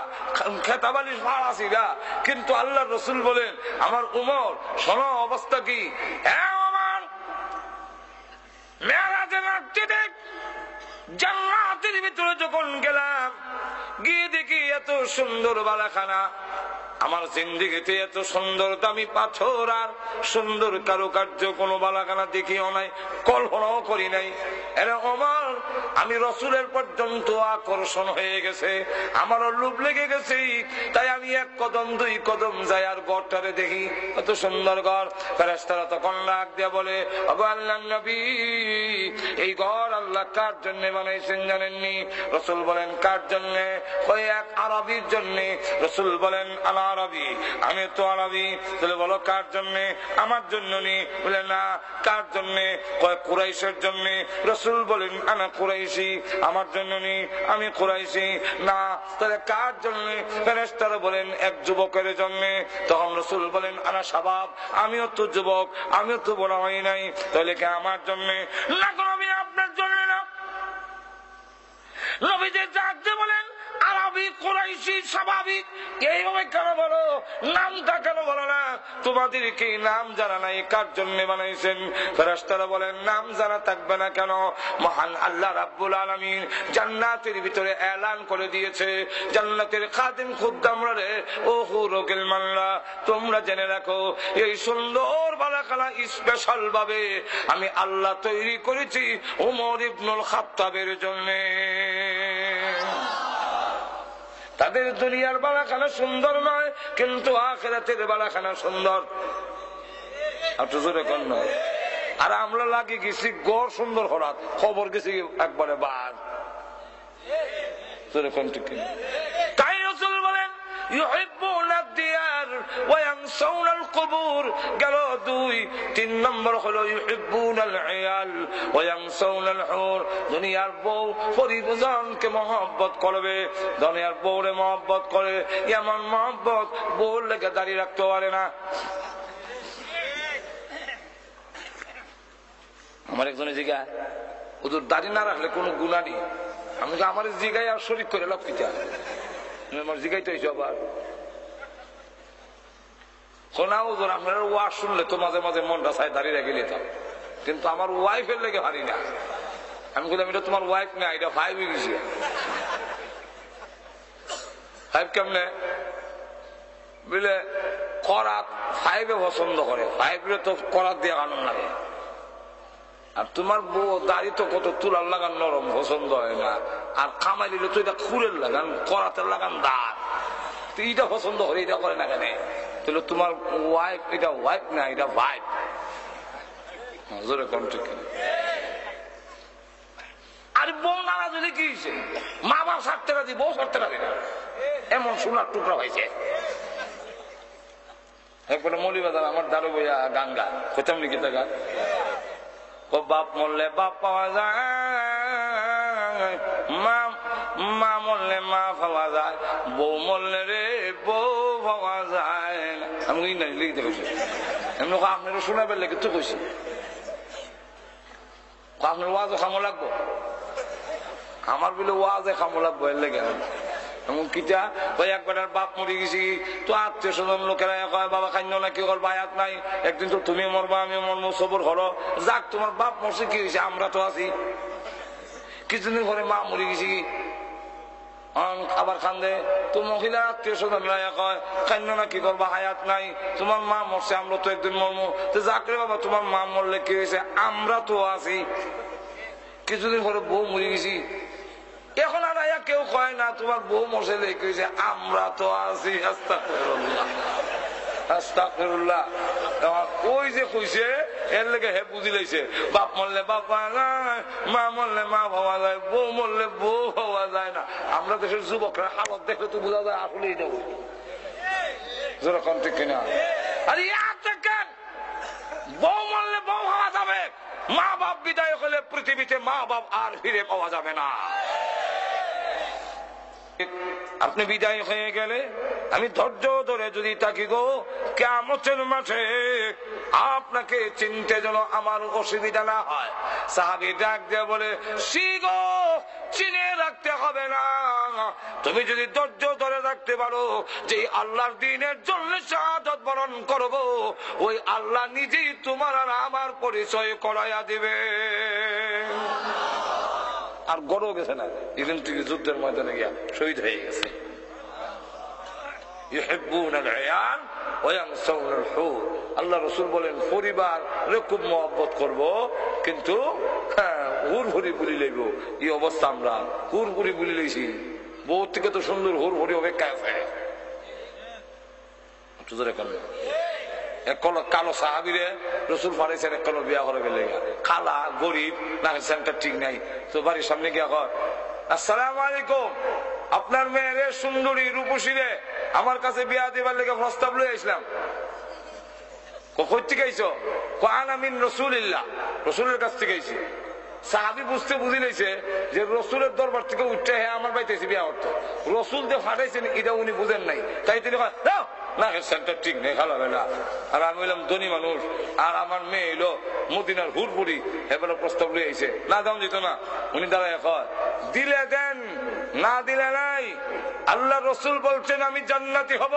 খেতাবালিশ ফাড়াছিরা, কিন্তু আল্লাহ রসুল বলেন আমার ওমর শোনো অবস্থা কি, হ্যাঁ ওমর মেরাজের রাত্রিতে জান্নাতের ভিতরে যখন গেলাম, গিয়ে দেখি এত সুন্দর বালাখানা। আমার জিন্দেগিতে এত সুন্দর দামি পাথর আর সুন্দর কারুকার্য কোনো বালাখানা দেখিও নাই, কল্পনাও করি নাই। এরা আমার, আমি রসুলের পর্যন্ত আকর্ষণ হয়ে গেছে, আমারও লোভ লেগে গেছে। তাই আমি এক কদম দুই কদম যাই আর ঘরটারে দেখি, এত সুন্দর ঘর। ফেরেশতারা তখন ডাক দিয়া বলে, ওগো আল্লাহর নবী, এই ঘর আল্লাহ কার জন্য বানাইছেন জানেননি? রসুল বলেন, কার জন্য? ওই এক আরবির জন্য। রসুল বলেন, আনা আরবি, আমি তো আরবি। তাহলে বলো কার জন্য? আমার জন্য নি। বলে না, কার জন্য? কয় কুরাইশের জন্য। রসুল বলেন, আনা কুরাইশি, আমার জন্য নি, আমি কুরাইশি। না, তাহলে কার জন্য? ফেরেশতারা বলেন, এক যুবকের জন্য। তখন রসুল বলেন, আনা শাবাব, আমিও তো যুবক, আমিও তো বড় হই নাই, তাহলে কে আমার জন্য? না, আমি আপনার জন্য না। নবীজি ডাকতে বলেন, আরবি, কুরাইশি, স্বাভাবিক, এইভাবে কেন বলো? নামটা কেন বলো না? তোমাদের কি নাম জানা নাই কার জন্য বানাইছেন? ফেরেশতারা বলেন, নাম জানা থাকবে না কেন? মহান আল্লাহ রাব্বুল আলামিন জান্নাতের ভিতরে এলান করে দিয়েছে, জান্নাতের খাদিম খুদ্দামরা রে, ও হুরুল মাল্লা, তোমরা জেনে রাখো, এই সুন্দর বালাখানা স্পেশাল ভাবে আমি আল্লাহ তৈরি করেছি ওমর ইবনুল খাত্তাবের জন্য। তাদের দুনিয়ার বালাখানা সুন্দর নয়, কিন্তু আখিরাতের বালাখানা সুন্দর। আর আমরা লাগে গেছি গড় সুন্দর হরাত, খবর গেছি একবারে বার। তাই রাসূল বলেন, ইউহিব্বুনা দিয়ার ওয়া ইয়ানসাউনাল কুবুর। গেল দুই। তিন নম্বর হলো ইউহিব্বুনাল ইয়াল ওয়া ইয়ানসাউনাল হুর। দুনিয়ার বউ পরিজনকে মহব্বত করবে, দুনিয়ার বউরে মহব্বত করে, এমন মহব্বত বউর লেগে দাঁড়িয়ে রাখতে পারে না। আমার একজনে জিগা, ওদের দাড়ি না রাখলে কোনো গুণা নেই। আমি তো আমার জিগাই আর শরীর করে লাভ কি চাই, আমার জিগাই তো আবার শোনা ওজন। আপনার ওয়াজ শুনলে তো মাঝে মাঝে মনটা চাই দাঁড়িয়ে রেখে নিতাম, কিন্তু আমার ওয়াইফের লেগে হারি না। আমি বললাম, এটা তোমার ওয়াইফ না, এটা ফাইভ গেছি। ফাইভ কেমনে বুঝলে? করাত ফাইভে পছন্দ করে, ফাইভে তো করাত দিয়ে আনন্দ লাগে। আর তোমার বউ দাড়ি তো কত তুলার লাগান নরম, পছন্দ হয় না। আর কামাই দিলে তো এটা খুরের লাগান, করাতের লাগান দাঁত, এটা পছন্দ করে, এটা করে না কেন? তাহলে তোমার ওয়াইফ এটা ওয়াইফ না, এটা ভাইফ। আর বউ নারা যদি কি মা বাপ ছাড়তে রাজি, বউ ছাড়তে রাজি না, এমন সোনার টুকরা হয়েছে। একবার মৌলিবাজার আমার দারু বইয়া গান গা হইতাম লিখি গান, ও বাপ মরলে বাপ পাওয়া যায়, মা মরলে মা পাওয়া যায়, বউ মরলে রে বউ পাওয়া যায়। আমি লিখতে কইছি, এমনি আপনারও শোনাবেন লেগে তো কইছি, আপনার ওয়াজও খামো লাগবো, আমার বলে ওয়াজে খামো লাগবো, এর লেগে এমন কিটা ওই একবার বাপ মরে গেছি তো আত্মীয় স্বজন লোকেরা কয় বাবা খাইন না, কি করবা আয়াত নাই, একদিন তো তুমি মরবা আমি মরবো, সবর হলো যাক, তোমার বাপ মরছে কি হয়েছে, আমরা তো আছি। কিছুদিন পরে মা মরে গেছি, আবার কান্দে তো মহিলা আত্মীয় স্বজন কয় খাইন না, কি করবা হায়াত নাই, তোমার মা মরছে আমরা তো একদিন মরবো, তো যাক রে বাবা তোমার মা মরলে কি হয়েছে, আমরা তো আছি। কিছুদিন পরে বউ মরে গেছি, এখন আর কেউ কয় না তোমার বউ মরছে লেগেছে, আমরা তো আছি। আস্তাগফিরুল্লাহ আস্তাগফিরুল্লাহ। ওই যে কইছে এর লেগে হে বুঝি লাইছে, বাপ মরলে বাপ পাওয়া যায়, মা মরলে মা পাওয়া যায়, বউ মরলে বউ পাওয়া যায় না। আমরা দেশের যুবকরা হালত দেখলে তো বোঝা যায় আসলে এটা যেরকম ঠিক কিনা। আরে দেখেন, বউ মরলে বউ পাওয়া যাবে, মা বাপ বিদায় হলে পৃথিবীতে মা বাপ আর ফিরে পাওয়া যাবে না। আপনি বিদায় হয়ে গেলে আমি ধৈর্য ধরে যদি তাকি গো কিয়ামতের মাঠে আপনাকে চিনতে যেন আমার অসুবিধা না হয়। সাহাবী ডাক দিয়ে বলে, গো চিনে রাখতে হবে না, তুমি যদি ধৈর্য ধরে রাখতে পারো যে আল্লাহর দ্বীনের জন্য শাহাদাত বরণ করব, ওই আল্লাহ নিজেই তোমার আর আমার পরিচয় করাইয়া দিবে। আর গড়ও গেছে না, এখান থেকে যুদ্ধের ময়দানে গিয়া শহীদ হয়ে গেছে। আল্লাহ রসুল বলেন পরিবার খুব মহব্বত করবো, কিন্তু হুর ভরি বুলি লইব। এই অবস্থা আমরা হুর ভরি বুলি লইছি, বউ থেকে তো সুন্দর হুর ভরি অপেক্ষা আছে। কালো সাহাবিরে রসুল পাঠাইছেন এক বিয়া করে গেলে, খালা গরিব না সেন্টার ঠিক নাই, তো বাড়ির সামনে গিয়া কয় আসসালামু আলাইকুম, আপনার মেয়েরে সুন্দরী রূপসী রে আমার কাছে বিয়া দিবার লেগে প্রস্তাব লই আসলাম। কই থেকে আইছো? আনা মিন রাসূলিল্লাহ, রসুলের কাছ থেকে আইছি। সাহাবী বুঝতে বুঝি লইছে যে রসুলের দরবার থেকে উঠে হ্যাঁ আমার বাড়িতে এসে বিয়া করতো, রসুল যে ফাটাইছেন এটা উনি বুঝেন নাই, তাই তিনি না সেন্টার ঠিক নেই খালা বেলা। আর আমি হইলাম ধনী মানুষ, আর আমার মেয়ে এলো মদিনার হুরপুরি, এবার প্রস্তাব লই আইছে, না দাম দিত না। উনি দাঁড়ায় কয় দিলে দেন, না দিলে নাই। আল্লাহ রসুল বলছেন আমি জান্নাতি হব,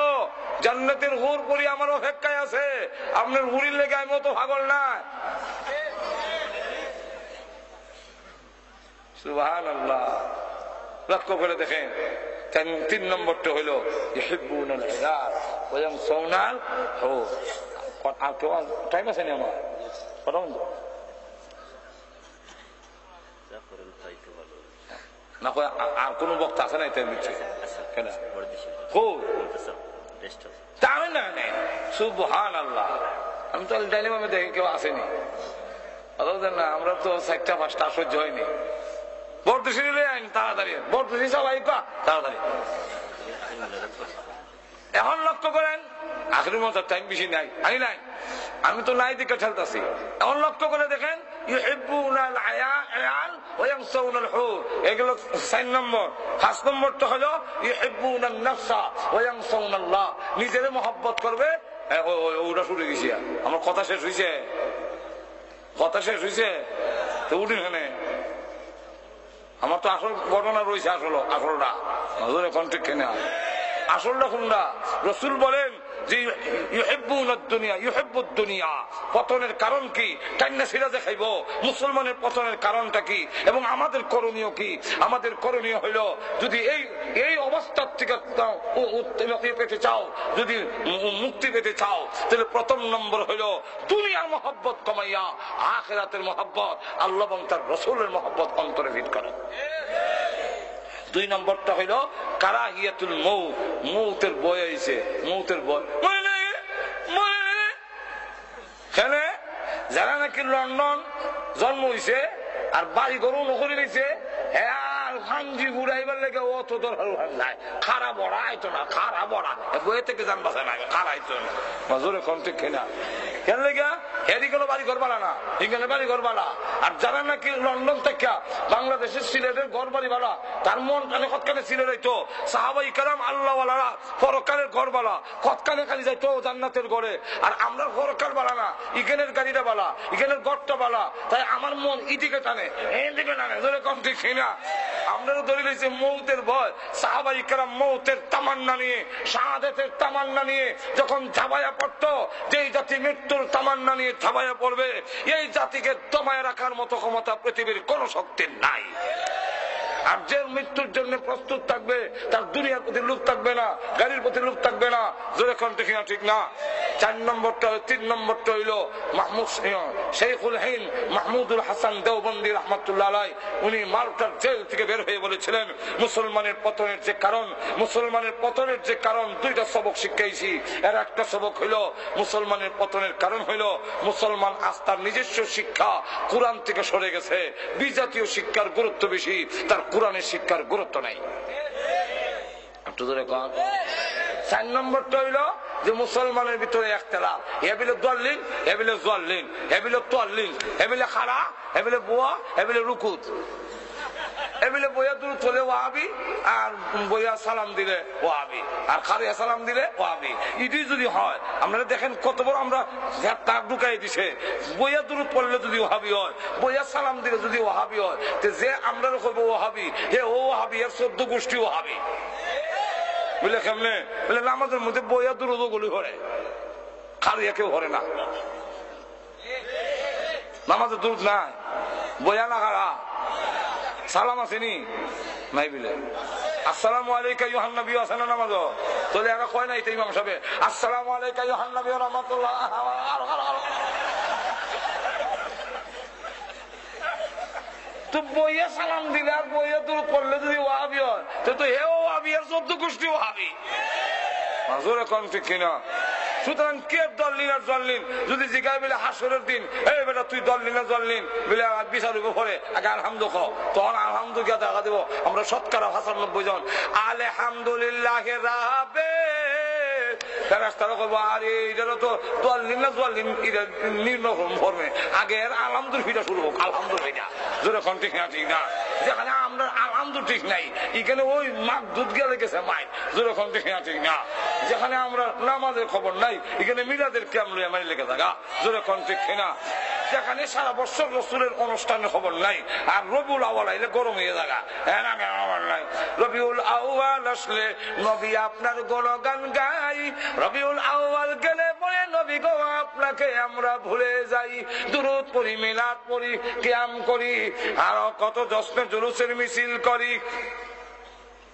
জান্নাতের হুরপুরি আমার অপেক্ষায় আছে, আপনার হুরির লেগে আমি অত পাগল না। সুবহানাল্লাহ। লক্ষ্য করে দেখেন 3 নম্বরটা হইলো ইউহিব্বুনাল ইয়াল ওয়া ইয়ানসাউনাল হুর। আর কেউ টাইম আছে না আমার কথা বন্ধ না, আর কোন বক্তা আছে না? সুবহানাল্লাহ। আমি তো ডাইলেমামে দেখি কেউ আসেনি না, আমরা তো 4টা 5টা সহ্য হয়নি। বর্দশী তাড়াতাড়ি বর্দশী সবাই তাড়াতাড়ি। এখন লক্ষ্য করেন আখের মতো টাইম বেশি নাই, আমি নাই, আমি তো নাই দিকে ঠেলতেছি। এখন লক্ষ্য করে দেখেন ইউহিব্বুনাল ইয়াল ওয়া ইয়ানসাউনাল হুর, এগুলো 4 নম্বর। 5 নম্বরটা হলো ইউহিব্বুনান নাফসা ওয়া ইয়ানসাউনাল্লাহ, নিজের মহব্বত করবে। ওটা শুরু গেছি, আমার কথা শেষ হয়েছে, কথা শেষ হয়েছে তো উঠি এখানে। আমার তো আসল ঘটনা রয়েছে, আসলটা এখন ঠিক কেনা আসলটা কোনটা? রসুল বলেন যে ইউহিব্বুনাদ দুনিয়া ইউহিব্বুদ দুনিয়া, পতনের কারণ কি? কান্না সিরাজে খাইব। মুসলমানের পতনের কারণটা কি এবং আমাদের করণীয় কি? আমাদের করণীয় হইল যদি এই অবস্থার থেকে পেতে চাও, যদি মুক্তি পেতে চাও, তাহলে প্রথম নম্বর হইল দুনিয়ার মহব্বত কমাইয়া আখিরাতের মহব্বত, আল্লাহ এবং তার রসুলের মহব্বত অন্তরে ভিত করো। 2 নম্বরটা হইল কারাহিয়াতুল মউত, মউতের ভয় হইছে, মউতের ভয়। যারা নাকি লন্ডন জন্ম হইছে আর বাড়ি ঘরও নকরি দিছে, হাঞ্জি ঘুরাইবার লেগে অত দরকার নাই, খারাপ বড়া আইতো না, খারাপ বড়া বইয়ে থেকে জান বাসা না, খারাইতো না মাজুরে কন্টেক খেনা কেন লেগা হেরি কোনো বাড়ি ঘর বালা না, এখানে বাড়ি ঘর বালা। আর যারা নাকি লন্ডন থেকে বাংলাদেশের সিলেটের ঘর বাড়ি বালা, তার মন কানে কতখানে সিলেট হইতো সাহাবাই কালাম আল্লাহওয়ালারা পরকালের ঘর বালা, কতখানে খালি যাইতো জান্নাতের ঘরে। আর আমরা পরকাল বালা না, ইখানের গাড়িটা বালা, ইখানের ঘরটা বালা, তাই আমার মন ইদিকে টানে, এদিকে টানে, ধরে কন্টেক খেনা। আপনারও ধরে রয়েছে মৌতের ভয়। সাহাবাই কেরাম মৌতের তামান্না নিয়ে, শাহাদাতের তামান্না নিয়ে যখন ঝাঁপাইয়া পড়তো, যেই জাতি মৃত্যুর তামান্না নিয়ে ঝাঁপাইয়া পড়বে, এই জাতিকে দমায় রাখার মতো ক্ষমতা পৃথিবীর কোন শক্তির নাই। আর যে মৃত্যুর জন্য প্রস্তুত থাকবে তার দুনিয়ার প্রতি লোভ থাকবে না, গাড়ির প্রতি লোভ থাকবে না, যেরকম ঠিক না ঠিক না। 4 নম্বরটা 3 নম্বরটা হইল মাহমুদ শেখুল হিন্দ মাহমুদুল হাসান দেওবন্দি রহমতুল্লাহ আলাইহি, উনি মাল্টার জেল থেকে বের হয়ে বলেছিলেন মুসলমানের পতনের যে কারণ, মুসলমানের পতনের যে কারণ 2টা সবক শিখাইছি। এর একটা সবক হইল মুসলমানের পতনের কারণ হইল মুসলমান আস্থার নিজস্ব শিক্ষা কোরআন থেকে সরে গেছে, বিজাতীয় শিক্ষার গুরুত্ব বেশি, তার কোরআনের শিক্ষার গুরুত্ব নাই। 4 নম্বরটা হইল যে মুসলমানের ভিতরে একতলাফ, এবিলে দোয়াল্লিন, এবিলে জোয়াল্লিন, এবিলে তোয়াল্লিন, এবিলে খাড়া, এবিলে বুয়া, এবিলে রুকুত, এবিলে বইয়া দূর চলে ওয়াহাবি, আর বইয়া সালাম দিলে ওয়াহাবি, আর খারিয়া সালাম দিলে ওয়াহাবি। এটি যদি হয়, আপনারা দেখেন কত বড় আমরা তাক ঢুকাই দিছে। বইয়া দূর পড়লে যদি ওয়াহাবি হয়, বইয়া সালাম দিলে যদি ওয়াহাবি হয়, যে আমরা করবো ওয়াহাবি, হে ও ওয়াহাবি, এর 14 গোষ্ঠী ওয়াহাবি। বুঝলে কেমনে? বলে আমাদের মধ্যে বইয়া দূর গুলি হরে, খারিয়া কেউ হরে না, নামাজের দূর নাই, বইয়া না খারা সালাম আসেনি নাই বিলে আসসালামু আলাইকা ইউহান নবী আছে না নামাজ তাহলে এরা কয় নাই ইমাম সাহেব আসসালামু আলাইকা ইউহান নবী ওয়া রাহমাতুল্লাহ তো বইয়ে সালাম দিলে আর বইয়ে দূর করলে যদি ওয়াহাবি হয় তো হেও ওয়াহাবি আর 14 গোষ্ঠী ওয়াহাবি মাজুর এখন ঠিক কিনা সুতরাং কে দললিন আর জল্লিন যদি জিগায় বলে হাসরের দিন এই বেটা তুই দললিন আর জল্লিন বলে বিচার হইব পরে আগে আলহামদু খাও তখন আলহামদু গিয়া দেখা দেবো আমরা 97 জন আলহামদুলিল্লাহ রাবে ফেরেশতারা কইবো আরে এটারও তো দললিন না জল্লিন নির্ণয় করবে আগে আলহামদুর ফিটা শুরু হোক আলহামদুলিল্লাহ জোরে কোন ঠিক না ঠিক না যেখানে আমরা আলহামদু ঠিক নাই এখানে ওই মাক দুধ গেলে গেছে মাই জোরে কোন ঠিক না ঠিক না যেখানে আমরা নামাজের খবর নাই এখানে মিলাদের ক্যাম লইয়া মারি লেগে থাকা জোরে কোন ঠিক না যেখানে সারা বছর রাসূলের অনুষ্ঠানের খবর নাই আর রবিউল আউয়াল আইলে গরম হয়ে থাকা নাই রবিউল আউয়াল আসলে নবী আপনার গুণগান গাই রবিউল আউয়াল গেলে পরে নবী গো আপনাকে আমরা ভুলে যাই দুরূদ পড়ি মিলাদ পড়ি কিয়াম করি আর কত জশ্নে জুলুসের মিছিল করি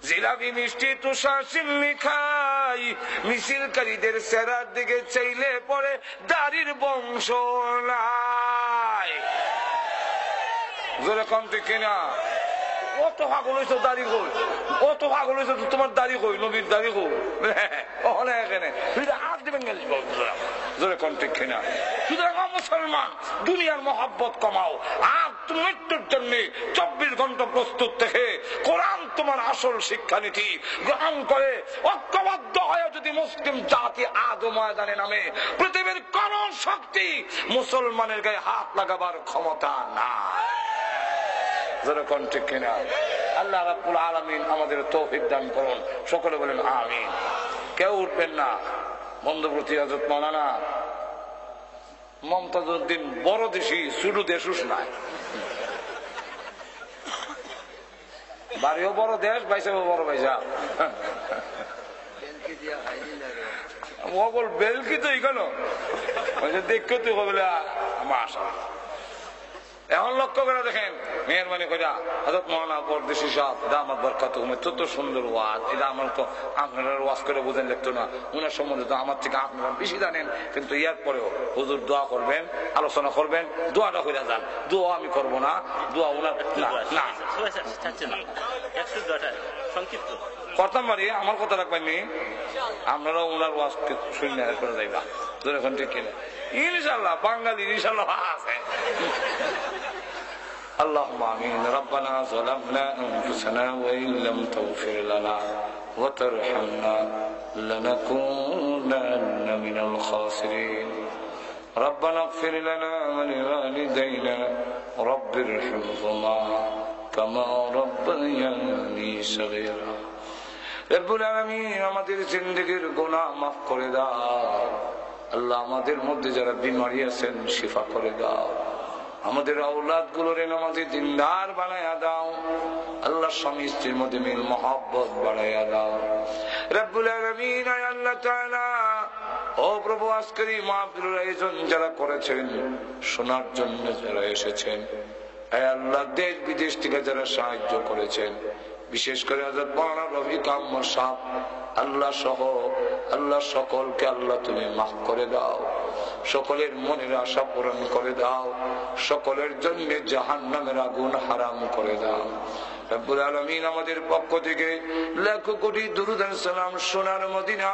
জিলাপি মিষ্টি তুষার চিল্লি খাই মিছিলকারীদের চেহারার দিকে চাইলে পরে দাড়ির বংশ নাই জোরে কম ঠিক কিনা কত পাগল হয়েছ দাড়ি কই কত পাগল হয়েছ তোমার দাড়ি কই নবীর দাড়ি কই এখানে হাত দিবেন গেলি জোরে কম ঠিক কিনা সুতরাং মুসলমান দুনিয়ার মহব্বত কমাও আর তুমি মৃত্যুর জন্য 24 ঘন্টা প্রস্তুত থেকে কোরআন তোমার আসল শিক্ষানীতি গ্রহণ করে ঐক্যবদ্ধ হয়ে যদি মুসলিম জাতি আদো ময়দানে নামে পৃথিবীর কোন শক্তি মুসলমানের গায়ে হাত লাগাবার ক্ষমতা নাই যেরকম ঠিক কিনা আল্লাহ রাব্বুল আলামিন আমাদের তৌফিক দান করুন সকলে বলেন আমিন কেউ উঠবেন না বন্ধুপ্রতি হযরত মাওলানা মমতাজউদ্দিন বড় দেশি শুধু দেশুস নাই বাড়িও বড় দেশ বাইসাও বড় বাইসা ওগল বেলকি তো এখানে দেখতে তুই বলে মাশাআল্লাহ এখন লক্ষ্য করে দেখেন মেহরবানি করে হযরত মাওলানা পরদেশী সাহেব দামাত বরকাতুহুম কত সুন্দর ওয়াজ এটা আমার তো আপনারা ওয়াজ করে বুঝেন লাগতো না উনার সম্বন্ধে তো আমার থেকে আপনারা বেশি জানেন কিন্তু এর পরেও হুজুর দোয়া করবেন আলোচনা করবেন দোয়াটা করে যান দোয়া আমি করব না দোয়া উনার না সংক্ষিপ্ত করতাম পারি আমার কথা রাখবেন নি আপনারা উনার ওয়াজ শুনে করে যাইবা এখন ঠিক কিনা ইনশাআল্লাহ বাঙালি ইনশাআল্লাহ আছে اللهم آمين ربنا ظلمنا أنفسنا وإن لم تغفر لنا وترحمنا لنكونن من الخاسرين ربنا اغفر لنا ولوالدينا رب ارحمهما كما ربياني صغيرا রব্বুল আলামিন আমাদের জিন্দেগীর গুনাহ মাফ করে দাও আল্লাহ আমাদের মধ্যে যারা বিমারি আছেন শিফা করে দাও আমাদের আওলাদ গুলোর নামাজি দিনদার বানায়া দাও আল্লাহ স্বামী স্ত্রীর মধ্যে মিল মহব্বত বাড়াইয়া দাও রব্বুল আলামিন আল্লাহ তাআলা ও প্রভু আজকের এই মাহফিলের আয়োজন যারা করেছেন শোনার জন্য যারা এসেছেন হে আল্লাহ দেশ বিদেশ থেকে যারা সাহায্য করেছেন বিশেষ করে হযরত মাওলানা রফিক আহমদ সাহেব আল্লাহ সহ আল্লাহ সকলকে আল্লাহ তুমি মাফ করে দাও সকলের মনের আশা পূরণ করে দাও সকলের জন্য জাহান্নামের আগুন হারাম করে দাও রব্বুল আলামিন আমাদের পক্ষ থেকে লাখ কোটি দুরূদ আর সালাম সোনার মদিনা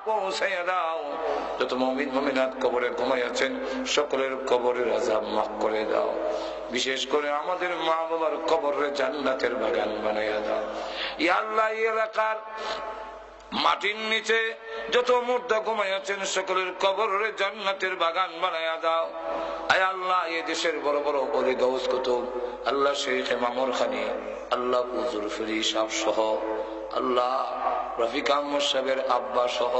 পৌঁছাইয়া দাও যত মুমিন মুমিনাত কবরে ঘুমায় আছেন সকলের কবরের আযাব মাফ করে দাও বিশেষ করে আমাদের মা বাবার কবরে জান্নাতের বাগান বানাইয়া দাও ইয়া আল্লাহ এই এলাকার মাটির নিচে যত মুর্দা ঘুমায় আছেন সকলের কবরে জান্নাতের বাগান বানাইয়া দাও আয় আল্লাহ এই দেশের বড় বড় ওলি গাউস কুতুব আল্লাহ শেখ মামুর খানি আল্লাহ হুজুর ফিরি সাহেব সহ আল্লাহ রফিক আহমদ সাহেবের আব্বা সহ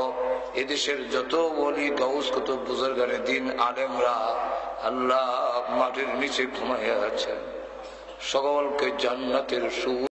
এদেশের যত ওলি গাউস কুতুব বুজুর্গানে দিন আলেমরা আল্লাহ মাটির নিচে ঘুমাইয়া আছেন সকলকে জান্নাতের সু